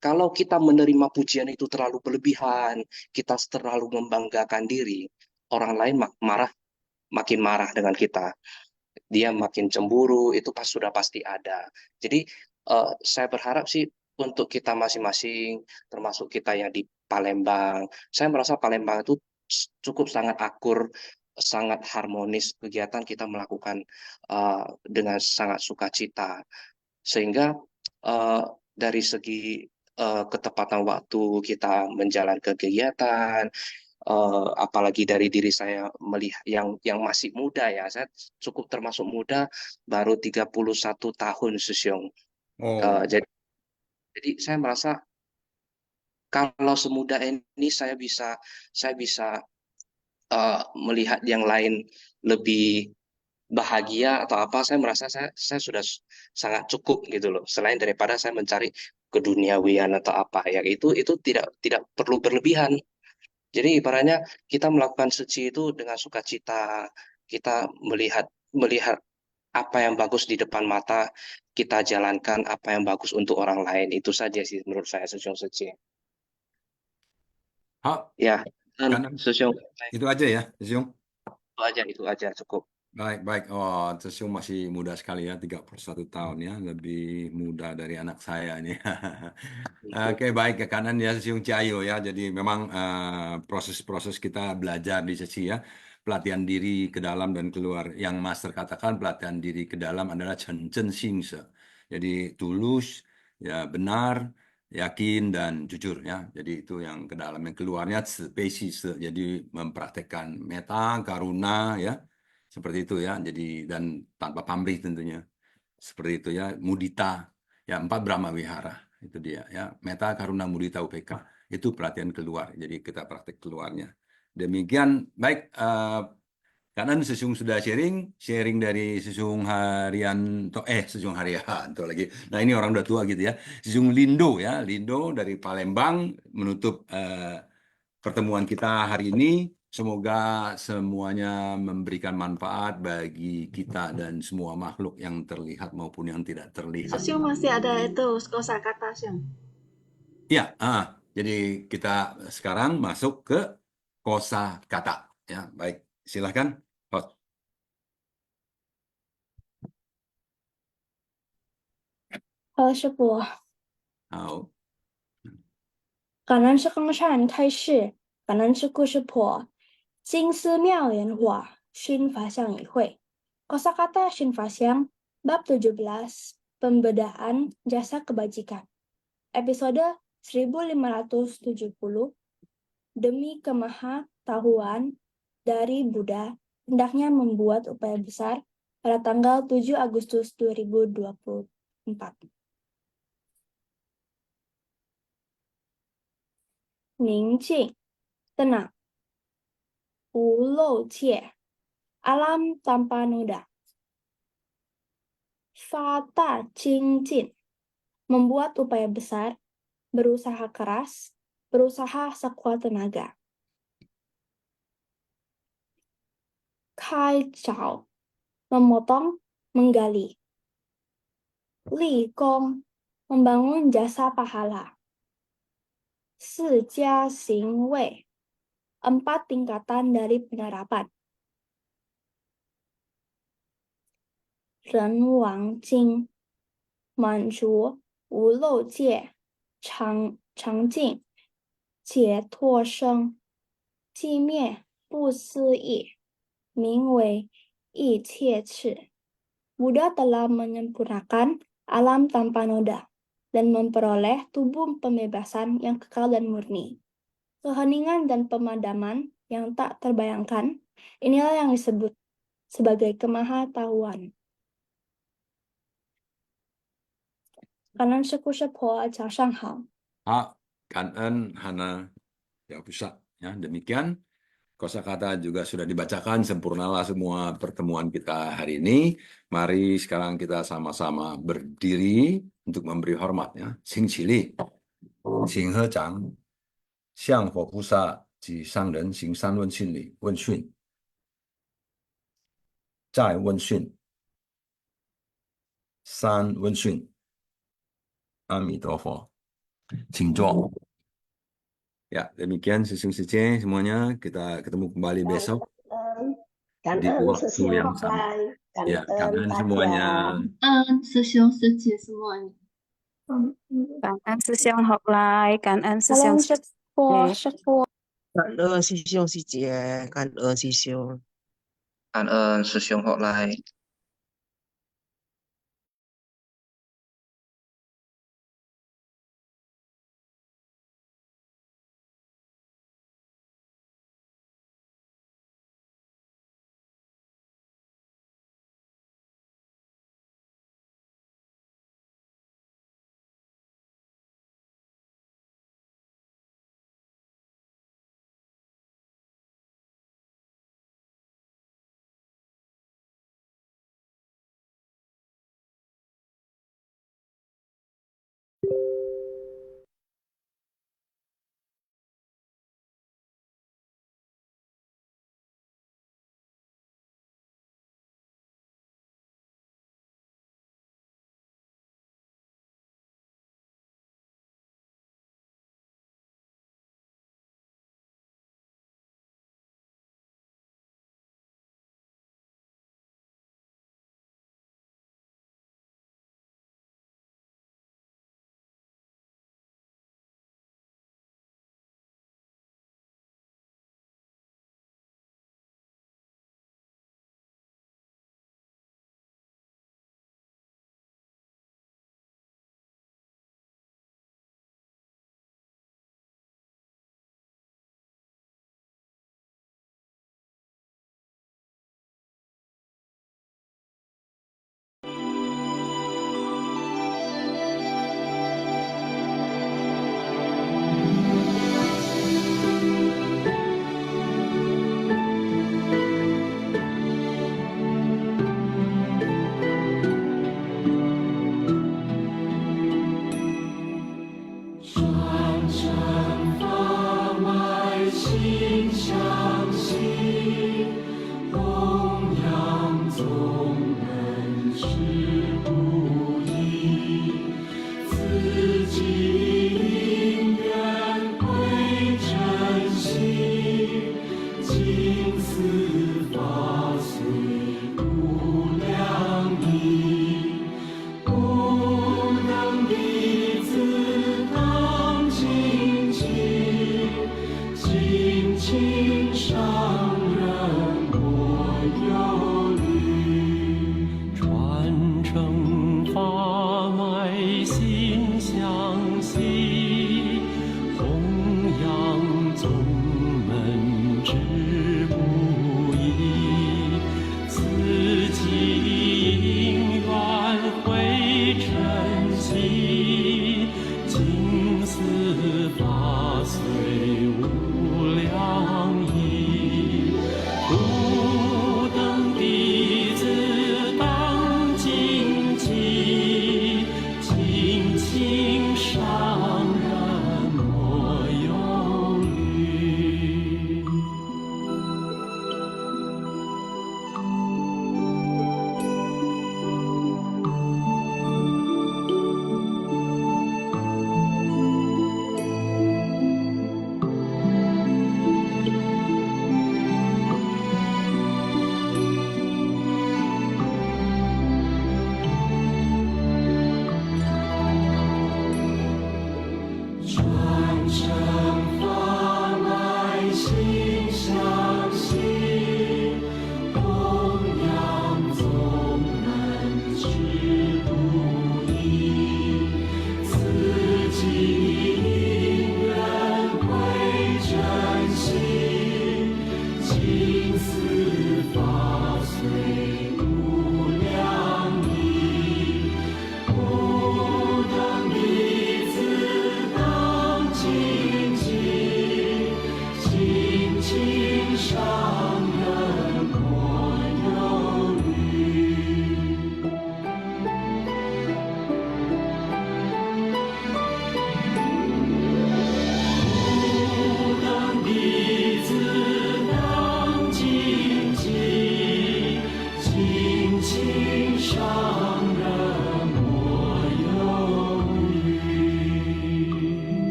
kalau kita menerima pujian itu terlalu berlebihan, kita terlalu membanggakan diri, orang lain makin marah dengan kita. Dia makin cemburu, itu sudah pasti ada. Jadi saya berharap sih untuk kita masing-masing, termasuk kita yang di Palembang, saya merasa Palembang itu cukup sangat akur, sangat harmonis, kegiatan kita melakukan dengan sangat sukacita. Sehingga dari segi ketepatan waktu kita menjalankan kegiatan, apalagi dari diri saya melihat yang masih muda ya, saya cukup termasuk muda, baru 31 tahun Susyong. Jadi saya merasa kalau semudah ini saya bisa melihat yang lain lebih bahagia atau apa, saya merasa saya sudah sangat cukup gitu loh. Selain daripada saya mencari keduniawian atau apa, yang itu tidak perlu berlebihan. Jadi ibaratnya kita melakukan suci itu dengan sukacita, kita melihat apa yang bagus di depan mata, kita jalankan apa yang bagus untuk orang lain. Itu saja sih menurut saya Sejong Suci. 好， Ya, 感 dan 恩 Sejong itu aja ya, Sejong. itu aja cukup. Baik, baik. Oh, Sejong masih muda sekali ya, 31 tahun ya, lebih muda dari anak saya ini. Oke, baik ya kanan ya Sejong Ciayo ya. Jadi memang proses-proses kita belajar di sesi ya, pelatihan diri ke dalam dan keluar. Yang Master katakan pelatihan diri ke dalam adalah Chen Xingse. Jadi tulus, ya benar, yakin dan jujur ya. Jadi itu yang ke dalam, yang keluarnya spesies. Jadi mempraktekkan meta, karuna ya. Seperti itu ya. Jadi dan tanpa pamrih tentunya. Seperti itu ya. Mudita ya, 4 Brahma Wihara itu dia ya. Meta, karuna, mudita, UPK. Itu pelatihan keluar. Jadi kita praktek keluarnya. Demikian baik. Kanan Sesung sudah sharing dari Sesung harian, Sesung harian, tuh lagi. Nah ini orang udah tua gitu ya. Sesung Lindo ya, Lindo dari Palembang menutup pertemuan kita hari ini. Semoga semuanya memberikan manfaat bagi kita dan semua makhluk yang terlihat maupun yang tidak terlihat. Sesiung masih ada itu kosakata Siung. Ya, jadi kita sekarang masuk ke kosakata. Ya, baik. Silahkan. Host. 师傅，好，感恩是更善开示，感恩是故事破，金丝妙言话，熏法相与会。Kosakata Shin Fasyang, bab 17, pembedaan jasa kebajikan. Episode 1570, demi kemaha-tahuan dari Buddha, hendaknya membuat upaya besar pada tanggal 7 Agustus 2024. 宁静 tenang, 无漏界 alam tanpa noda, 发大精进 membuat upaya besar, berusaha keras, berusaha sekuat tenaga. 开凿 memotong, menggali. 立功 membangun jasa pahala. 四家行位 4 tingkatan dari penerapan. 人王经 满足无漏界常境解脱生寂灭不思议 名为一切次. Buddha telah menyempurnakan alam tanpa noda dan memperoleh tubuh pembebasan yang kekal dan murni. Keheningan dan pemadaman yang tak terbayangkan, inilah yang disebut sebagai kemaha-tahuan. Kanan suku sepo, 早上好。 Kanan Hana ya pusat ya. Demikian kosakata juga sudah dibacakan, sempurnalah semua pertemuan kita hari ini. Mari sekarang kita sama-sama berdiri untuk memberi hormat ya. Xing Qili, Xing He Zhang, Xiang Huo Pusa, Ji Sang Ren, Xing San Wen Xun Li, Wen Xun, Zai Wen Xun, San Wen Xun, 阿弥陀佛，请坐。Ya, demikian Sesung Sece semuanya. Kita ketemu kembali besok di waktu Sesiung yang sama. Hoklai, Ya, Kanan kanan semuanya. Fasyang. 师兄师姐semuanya. 感恩师兄好来，感恩师 Kanan 兄 sepo, 姐。 sepo. 感恩师兄师姐，感恩师兄。感恩师兄后来。